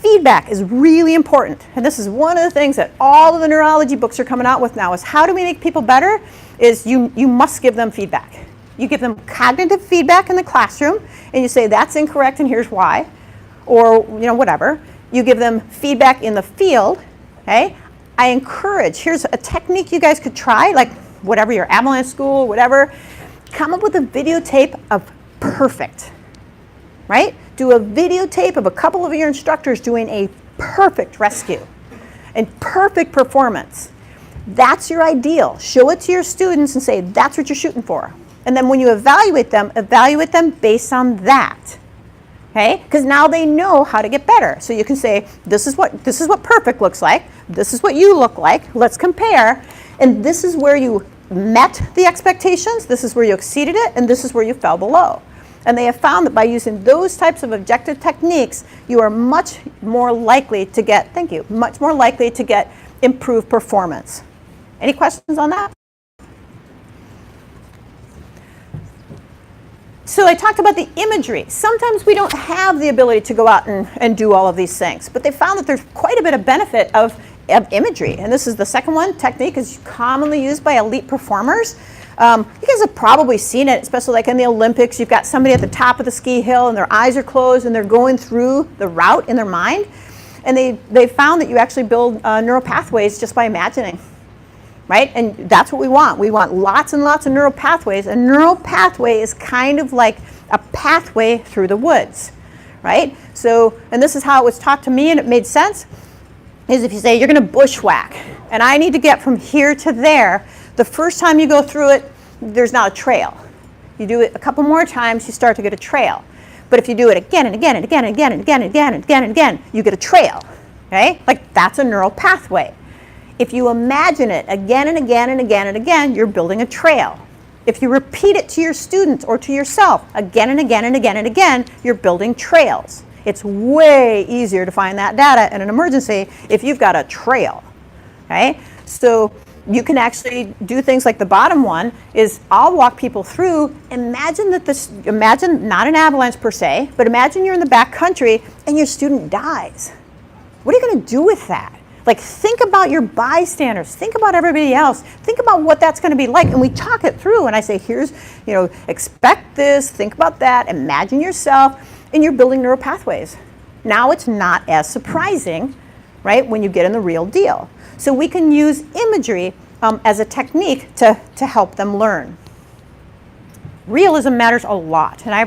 feedback is really important, and this is one of the things that all of the neurology books are coming out with now is how do we make people better is you must give them feedback. You give them cognitive feedback in the classroom, and you say that's incorrect and here's why, or whatever. You give them feedback in the field, okay? I encourage, here's a technique you guys could try, like whatever your Avalanche school, whatever, come up with a videotape of perfect, right? Do a videotape of a couple of your instructors doing a perfect rescue and perfect performance. That's your ideal. Show it to your students and say, that's what you're shooting for. And then when you evaluate them based on that. Okay? Because now they know how to get better. So you can say, this is what perfect looks like. This is what you look like. Let's compare. And this is where you met the expectations. This is where you exceeded it. And this is where you fell below. And they have found that by using those types of objective techniques, you are much more likely to get, much more likely to get improved performance. Any questions on that? So I talked about the imagery. Sometimes we don't have the ability to go out and do all of these things, but they found that there's quite a bit of benefit of imagery. And this is the second one. Technique is commonly used by elite performers. You guys have probably seen it, especially like in the Olympics. You've got somebody at the top of the ski hill and their eyes are closed and they're going through the route in their mind. And they found that you actually build neural pathways just by imagining, right? And that's what we want. We want lots and lots of neural pathways. A neural pathway is kind of like a pathway through the woods, right? So, and this is how it was taught to me and it made sense, is if you say you're going to bushwhack and I need to get from here to there, the first time you go through it, there's not a trail. You do it a couple more times, you start to get a trail. But if you do it again and again and again and again and again and again and again and again, you get a trail, okay? Like that's a neural pathway. If you imagine it again and again and again and again, you're building a trail. If you repeat it to your students or to yourself again and again and again and again, you're building trails. It's way easier to find that data in an emergency if you've got a trail, okay? So you can actually do things like the bottom one is I'll walk people through. Imagine not an avalanche per se, but imagine you're in the back country and your student dies. What are you going to do with that? Like, think about your bystanders. Think about everybody else. Think about what that's going to be like. And we talk it through. And I say, here's, expect this. Think about that. Imagine yourself. And you're building neural pathways. Now it's not as surprising, right, when you get in the real deal. So we can use imagery as a technique to help them learn. Realism matters a lot. And I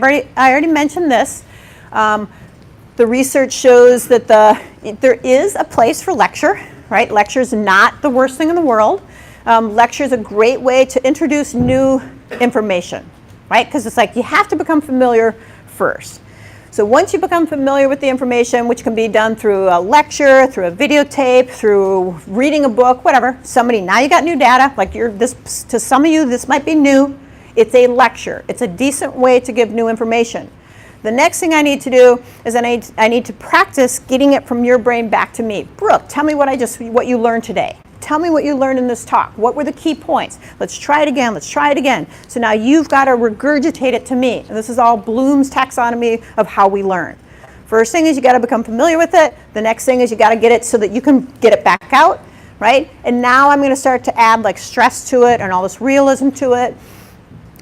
already mentioned this. The research shows that there is a place for lecture, right? Lecture is not the worst thing in the world. Lecture is a great way to introduce new information, right? Because it's like you have to become familiar first. So once you become familiar with the information, which can be done through a lecture, through a videotape, through reading a book, whatever, now you got new data, like to some of you, this might be new. It's a lecture. It's a decent way to give new information. The next thing I need to do is I need to practice getting it from your brain back to me. Brooke, tell me what you learned today. Tell me what you learned in this talk. What were the key points? Let's try it again. Let's try it again. So now you've got to regurgitate it to me. And this is all Bloom's taxonomy of how we learn. First thing is you got to become familiar with it. The next thing is you got to get it so that you can get it back out, right? And now I'm going to start to add like stress to it and all this realism to it.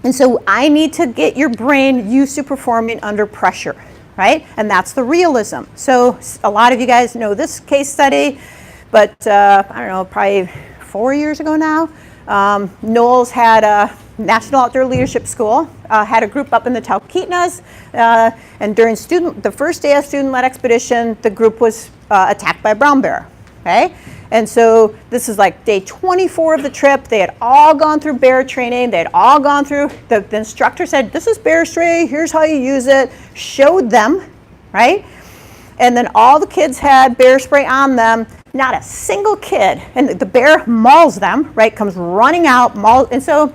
And so I need to get your brain used to performing under pressure, right? And that's the realism. So a lot of you guys know this case study, but I don't know, probably 4 years ago now, Knowles had a National Outdoor Leadership School, had a group up in the Talkeetnas, and during the first day of student-led expedition, the group was attacked by a brown bear, okay? And so this is like day 24 of the trip. They had all gone through bear training. They had all gone through, the instructor said, this is bear spray, here's how you use it, showed them, right? And then all the kids had bear spray on them. Not a single kid, and the bear mauls them, right, comes running out, and so,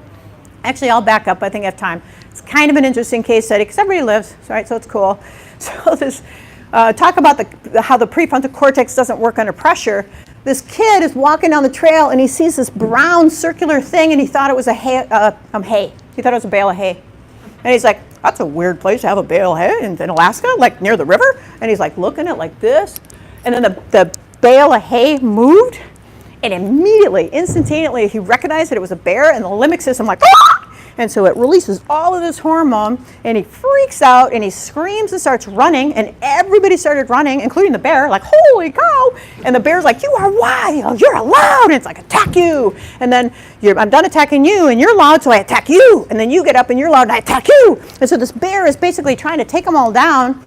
actually I'll back up, I think I have time. It's kind of an interesting case study, because everybody lives, right, so it's cool. So this, talk about how the prefrontal cortex doesn't work under pressure. This kid is walking down the trail and he sees this brown circular thing and he thought it was a hay. He thought it was a bale of hay. And he's like, that's a weird place to have a bale of hay in Alaska, like near the river. And he's like looking at it like this. And then the bale of hay moved and immediately, instantaneously, he recognized that it was a bear and the limbic system like, ah! And so it releases all of this hormone and he freaks out and he screams and starts running and everybody started running, including the bear, like, holy cow. And the bear's like, you are wild, you're loud. And it's like, attack you. And then I'm done attacking you and you're loud, so I attack you. And then you get up and you're loud and I attack you. And so this bear is basically trying to take them all down.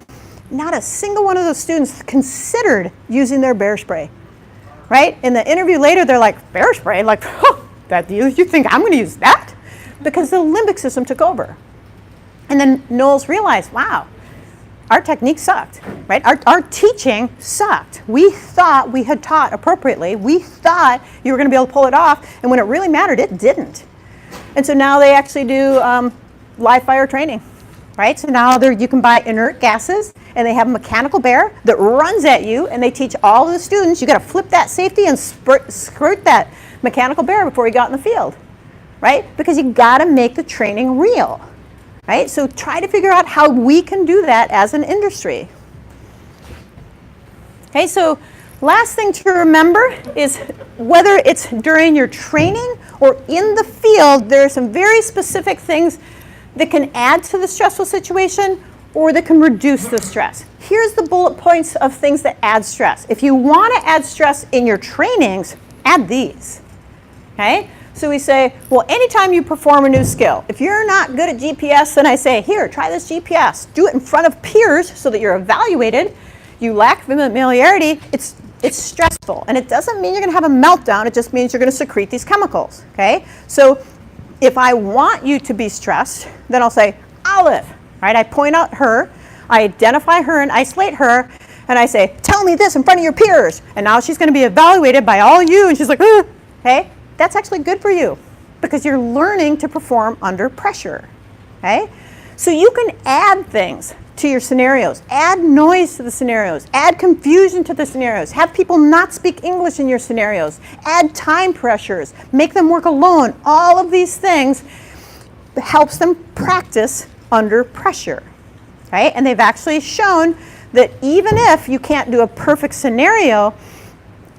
Not a single one of those students considered using their bear spray, right? In the interview later, they're like, bear spray? Like, oh, you think I'm gonna use that? Because the limbic system took over. And then Knowles realized, wow, our technique sucked, right? Our teaching sucked. We thought we had taught appropriately. We thought you were going to be able to pull it off. And when it really mattered, it didn't. And so now they actually do live fire training, right? So now you can buy inert gases, and they have a mechanical bear that runs at you, and they teach all of the students, you got to flip that safety and squirt that mechanical bear before you got in the field. Right? Because you got to make the training real, right? So try to figure out how we can do that as an industry. Okay, so last thing to remember is whether it's during your training or in the field, there are some very specific things that can add to the stressful situation or that can reduce the stress. Here's the bullet points of things that add stress. If you want to add stress in your trainings, add these, okay? So we say, well, anytime you perform a new skill, if you're not good at GPS, then I say, here, try this GPS. Do it in front of peers so that you're evaluated. You lack familiarity, it's stressful. And it doesn't mean you're going to have a meltdown. It just means you're going to secrete these chemicals, okay? So if I want you to be stressed, then I'll say, Olive, right? I point out her, I identify her and isolate her, and I say, tell me this in front of your peers. And now she's going to be evaluated by all you, and she's like, okay? That's actually good for you because you're learning to perform under pressure, okay? So you can add things to your scenarios. Add noise to the scenarios. Add confusion to the scenarios. Have people not speak English in your scenarios. Add time pressures. Make them work alone. All of these things helps them practice under pressure. Right? And they've actually shown that even if you can't do a perfect scenario,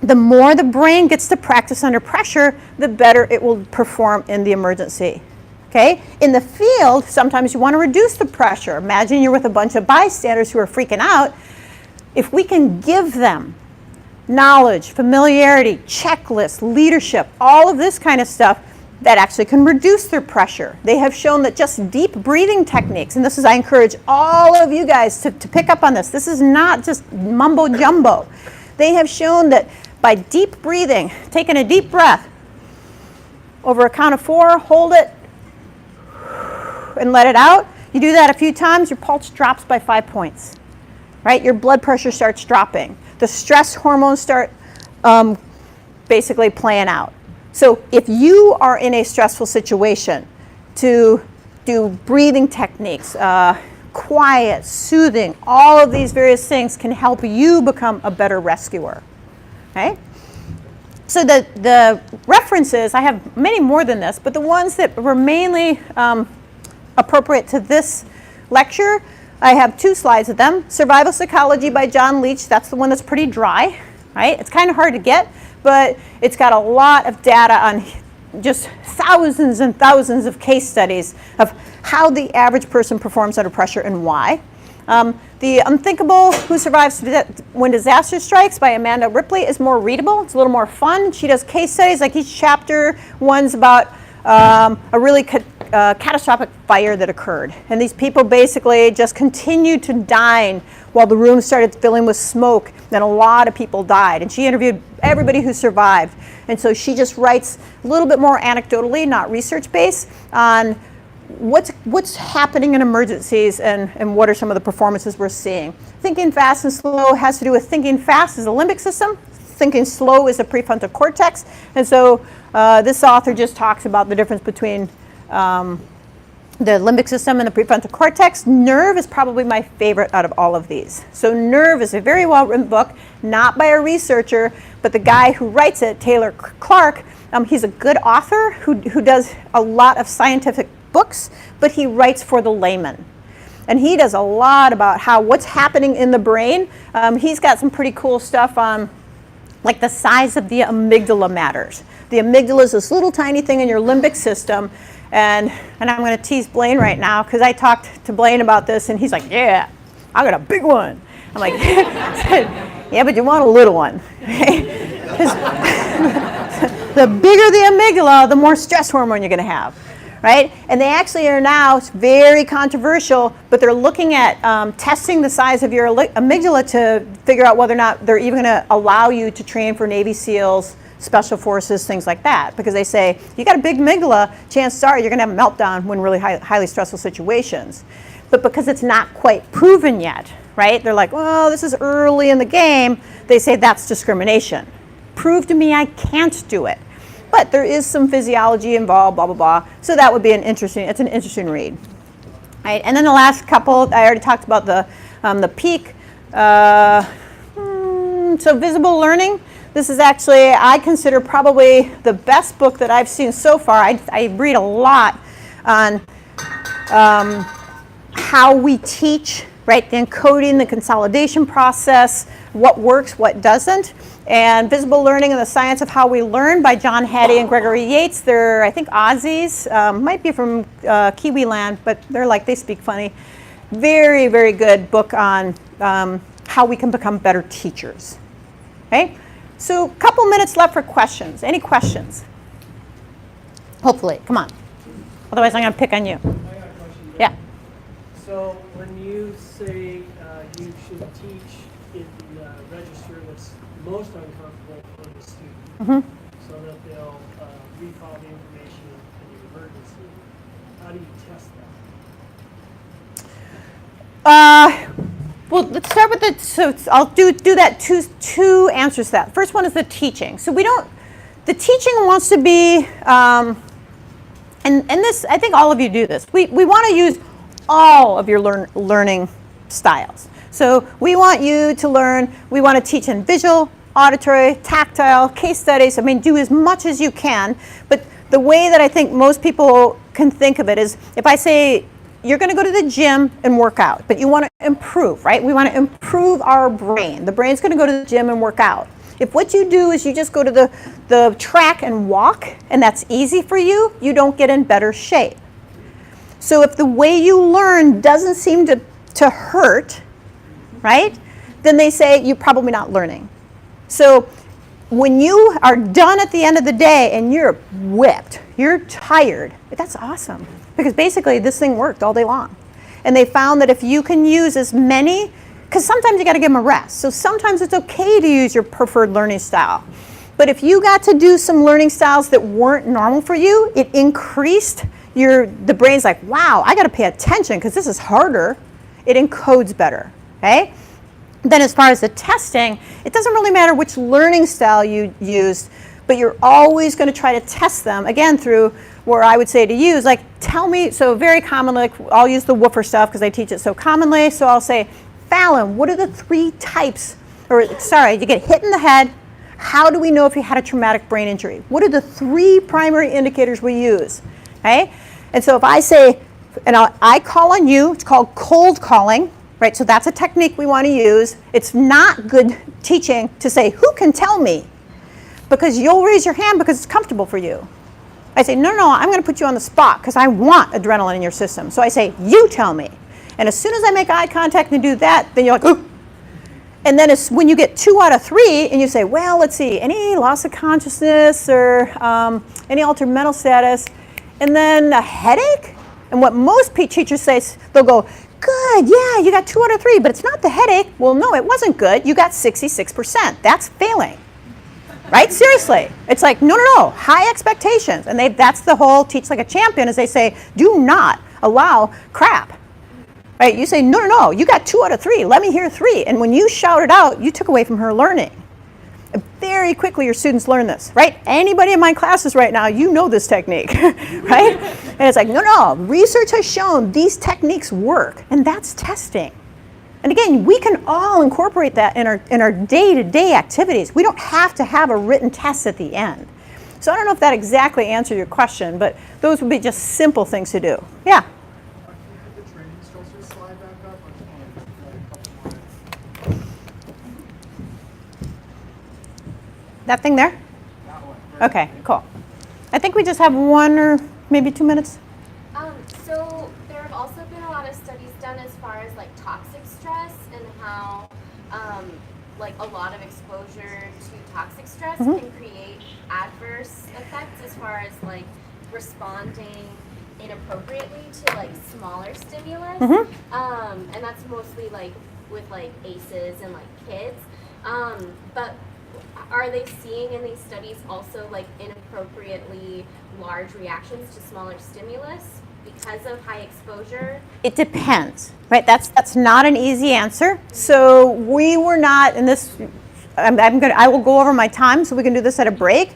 the more the brain gets to practice under pressure, the better it will perform in the emergency. Okay? In the field, sometimes you want to reduce the pressure. Imagine you're with a bunch of bystanders who are freaking out. If we can give them knowledge, familiarity, checklists, leadership, all of this kind of stuff, that actually can reduce their pressure. They have shown that just deep breathing techniques, and this is, I encourage all of you guys to pick up on this. This is not just mumbo jumbo. They have shown that by deep breathing, taking a deep breath, over a count of 4, hold it, and let it out. You do that a few times, your pulse drops by 5 points, right? Your blood pressure starts dropping. The stress hormones start basically playing out. So if you are in a stressful situation, to do breathing techniques, quiet, soothing, all of these various things can help you become a better rescuer. Okay? So the references, I have many more than this, but the ones that were mainly appropriate to this lecture, I have 2 slides of them. Survival Psychology by John Leach, that's the one that's pretty dry, right? It's kind of hard to get, but it's got a lot of data on just thousands and thousands of case studies of how the average person performs under pressure and why. The Unthinkable, Who Survives When Disaster Strikes by Amanda Ripley is more readable. It's a little more fun. She does case studies, like each chapter, one's about a really catastrophic fire that occurred. And these people basically just continued to dine while the room started filling with smoke. Then a lot of people died. And she interviewed everybody who survived. And so she just writes a little bit more anecdotally, not research-based, on what's happening in emergencies and what are some of the performances we're seeing. Thinking fast and slow has to do with thinking fast is the limbic system. Thinking slow is the prefrontal cortex. And so this author just talks about the difference between the limbic system and the prefrontal cortex. Nerve is probably my favorite out of all of these. So Nerve is a very well-written book, not by a researcher, but the guy who writes it, Taylor Clark, he's a good author who does a lot of scientific books, but he writes for the layman. And he does a lot about what's happening in the brain. He's got some pretty cool stuff on, like, the size of the amygdala matters. The amygdala is this little tiny thing in your limbic system. And I'm going to tease Blaine right now, because I talked to Blaine about this, and he's like, yeah, I got a big one. I'm like, yeah, but you want a little one. The bigger the amygdala, the more stress hormone you're going to have. Right? And they actually are now, it's very controversial, but they're looking at testing the size of your amygdala to figure out whether or not they're even going to allow you to train for Navy SEALs, Special Forces, things like that. Because they say, you got a big amygdala, chances are you're going to have a meltdown when really highly stressful situations. But because it's not quite proven yet, right? They're like, well, this is early in the game. They say that's discrimination. Prove to me I can't do it. But there is some physiology involved, blah, blah, blah. So that would be it's an interesting read. Right? And then the last couple, I already talked about the peak. So Visible Learning. This is actually, I consider, probably the best book that I've seen so far. I read a lot on how we teach, right? The encoding, the consolidation process, what works, what doesn't. And Visible Learning and the Science of How We Learn by John Hattie and Gregory Yates. They're, I think, Aussies, might be from Kiwi land, but they speak funny. Very, very good book on how we can become better teachers. Okay? So a couple minutes left for questions. Any questions? Hopefully. Come on. Otherwise, I'm going to pick on you. I got a question. Yeah. So when you say you should teach in the register that's most uncomfortable for the student, so that they'll recall the information in the emergency, how do you test that? Well, let's start with so I'll do that two answers to that. First one is the teaching. So the teaching wants to be, and this, I think all of you do this. We want to use all of your learning styles. So we want you to learn, we want to teach in visual, auditory, tactile, case studies. I mean, do as much as you can. But the way that I think most people can think of it is if I say, you're going to go to the gym and work out, but you want to improve, right? We want to improve our brain. The brain's going to go to the gym and work out. If what you do is you just go to the track and walk, and that's easy for you, you don't get in better shape. So if the way you learn doesn't seem to hurt, right, then they say you're probably not learning. So when you are done at the end of the day and you're whipped, you're tired, that's awesome. Because basically this thing worked all day long. And they found that if you can use as many, because sometimes you got to give them a rest. So sometimes it's okay to use your preferred learning style. But if you got to do some learning styles that weren't normal for you, it increased the brain's like, wow, I got to pay attention because this is harder. It encodes better, okay? Then as far as the testing, it doesn't really matter which learning style you used, but you're always going to try to test them, again, through where I would say to use, like, tell me, so very commonly, like, I'll use the woofer stuff because I teach it so commonly, so I'll say, Fallon, what are the 3 types, you get hit in the head, how do we know if you had a traumatic brain injury? What are the 3 primary indicators we use, okay? And so if I say, and I call on you, it's called cold calling, right? So that's a technique we want to use. It's not good teaching to say, who can tell me? Because you'll raise your hand because it's comfortable for you. I say, no, I'm going to put you on the spot because I want adrenaline in your system. So I say, you tell me. And as soon as I make eye contact and do that, then you're like, ooh. And then it's when you get 2 out of 3 and you say, well, let's see, any loss of consciousness or any altered mental status, and then a headache? And what most teachers say, they'll go, good, yeah, you got 2 out of 3, but it's not the headache. Well, no, it wasn't good. You got 66%. That's failing. Right? Seriously. It's like, no, high expectations. And that's the whole teach like a champion, is they say, do not allow crap. Right? You say, no, you got 2 out of 3. Let me hear 3. And when you shout it out, you took away from her learning. And very quickly, your students learn this, right? Anybody in my classes right now, you know this technique, right? And it's like, no, research has shown these techniques work, and that's testing. And again, we can all incorporate that in our day-to-day activities. We don't have to have a written test at the end. So I don't know if that exactly answered your question, but those would be just simple things to do. Yeah? That thing there? That one. Okay, cool. I think we just have 1 or maybe 2 minutes. So there have also been a lot of studies done as far as like toxic stress and how like a lot of exposure to toxic stress can create adverse effects as far as like responding inappropriately to like smaller stimulus. And that's mostly like with like ACEs and like kids. But are they seeing in these studies also like inappropriately large reactions to smaller stimulus because of high exposure? It depends, right? That's not an easy answer. So we were not in this. I will go over my time so we can do this at a break.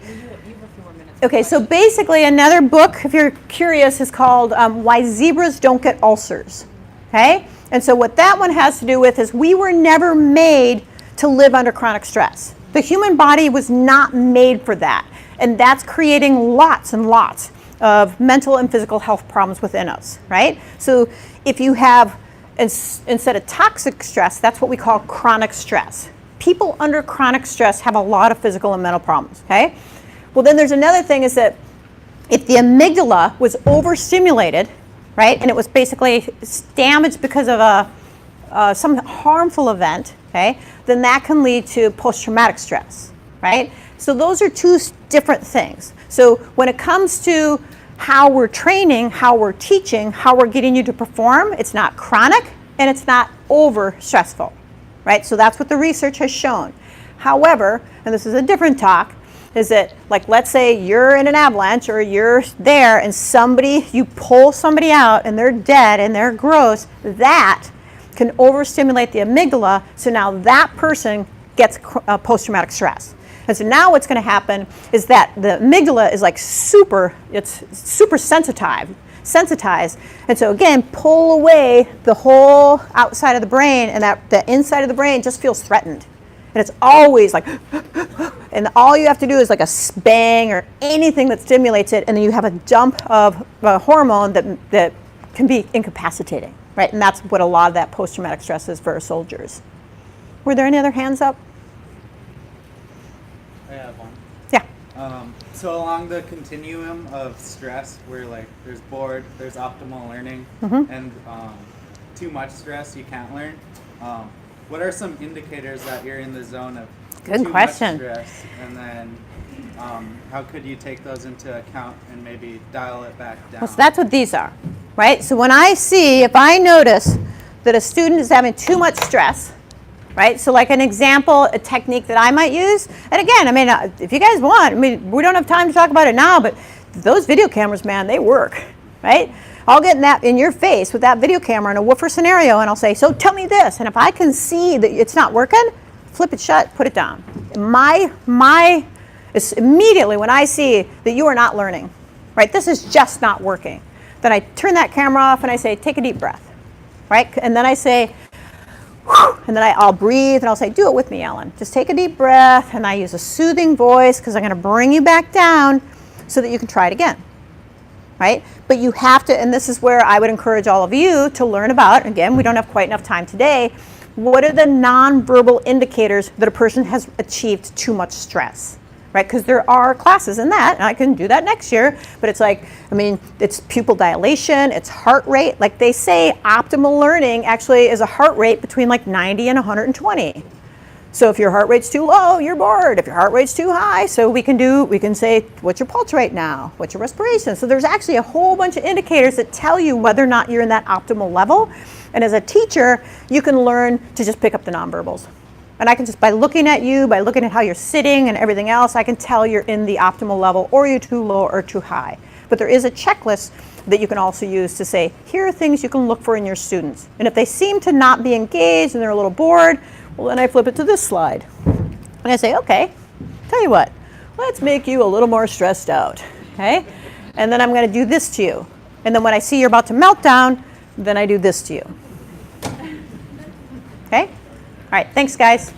Okay, so basically another book, if you're curious, is called Why Zebras Don't Get Ulcers. Okay, and so what that one has to do with is we were never made to live under chronic stress. The human body was not made for that, and that's creating lots and lots of mental and physical health problems within us, right? So if you have, instead of toxic stress, that's what we call chronic stress. People under chronic stress have a lot of physical and mental problems, okay? Well, then there's another thing, is that if the amygdala was overstimulated, right, and it was basically damaged because of some harmful event, okay, then that can lead to post-traumatic stress, right? So those are 2 different things. So when it comes to how we're training, how we're teaching, how we're getting you to perform, it's not chronic and it's not over stressful, right? So that's what the research has shown. However, and this is a different talk, is that, like, let's say you're in an avalanche or you're there and you pull somebody out and they're dead and they're gross, that can overstimulate the amygdala, so now that person gets post-traumatic stress. And so now what's going to happen is that the amygdala is like super sensitized sensitized. And so again, pull away the whole outside of the brain, and that the inside of the brain just feels threatened. And it's always like, and all you have to do is like a bang or anything that stimulates it, and then you have a dump of a hormone that can be incapacitating, right? And that's what a lot of that post-traumatic stress is for our soldiers. Were there any other hands up? I have one. Yeah. So along the continuum of stress, where like there's bored, there's optimal learning, and too much stress, you can't learn. What are some indicators that you're in the zone of Good too question. much stress? And then how could you take those into account and maybe dial it back down? Well, so that's what these are, right? So when I see, if I notice that a student is having too much stress, right? So like an example, a technique that I might use, and again, I mean, if you guys want, I mean, we don't have time to talk about it now, but those video cameras, man, they work, right? I'll get in that in your face with that video camera in a woofer scenario, and I'll say, so tell me this. And if I can see that it's not working, flip it shut, put it down. It's immediately when I see that you are not learning, right? This is just not working. Then I turn that camera off and I say, take a deep breath, right? And then I say, whew, and then I'll breathe and I'll say, do it with me, Ellen. Just take a deep breath, and I use a soothing voice because I'm going to bring you back down so that you can try it again, right? But you have to, and this is where I would encourage all of you to learn about, again, we don't have quite enough time today, what are the nonverbal indicators that a person has achieved too much stress, right? Because there are classes in that, and I can do that next year, but it's like, I mean, it's pupil dilation, it's heart rate. Like they say, optimal learning actually is a heart rate between like 90 and 120. So if your heart rate's too low, you're bored. If your heart rate's too high, so we can say, what's your pulse rate now? What's your respiration? So there's actually a whole bunch of indicators that tell you whether or not you're in that optimal level. And as a teacher, you can learn to just pick up the nonverbals. And I can just, by looking at you, by looking at how you're sitting and everything else, I can tell you're in the optimal level, or you're too low or too high. But there is a checklist that you can also use to say, here are things you can look for in your students. And if they seem to not be engaged and they're a little bored, well, then I flip it to this slide. And I say, okay, tell you what, let's make you a little more stressed out, okay? And then I'm going to do this to you. And then when I see you're about to melt down, then I do this to you. Okay? All right, thanks, guys.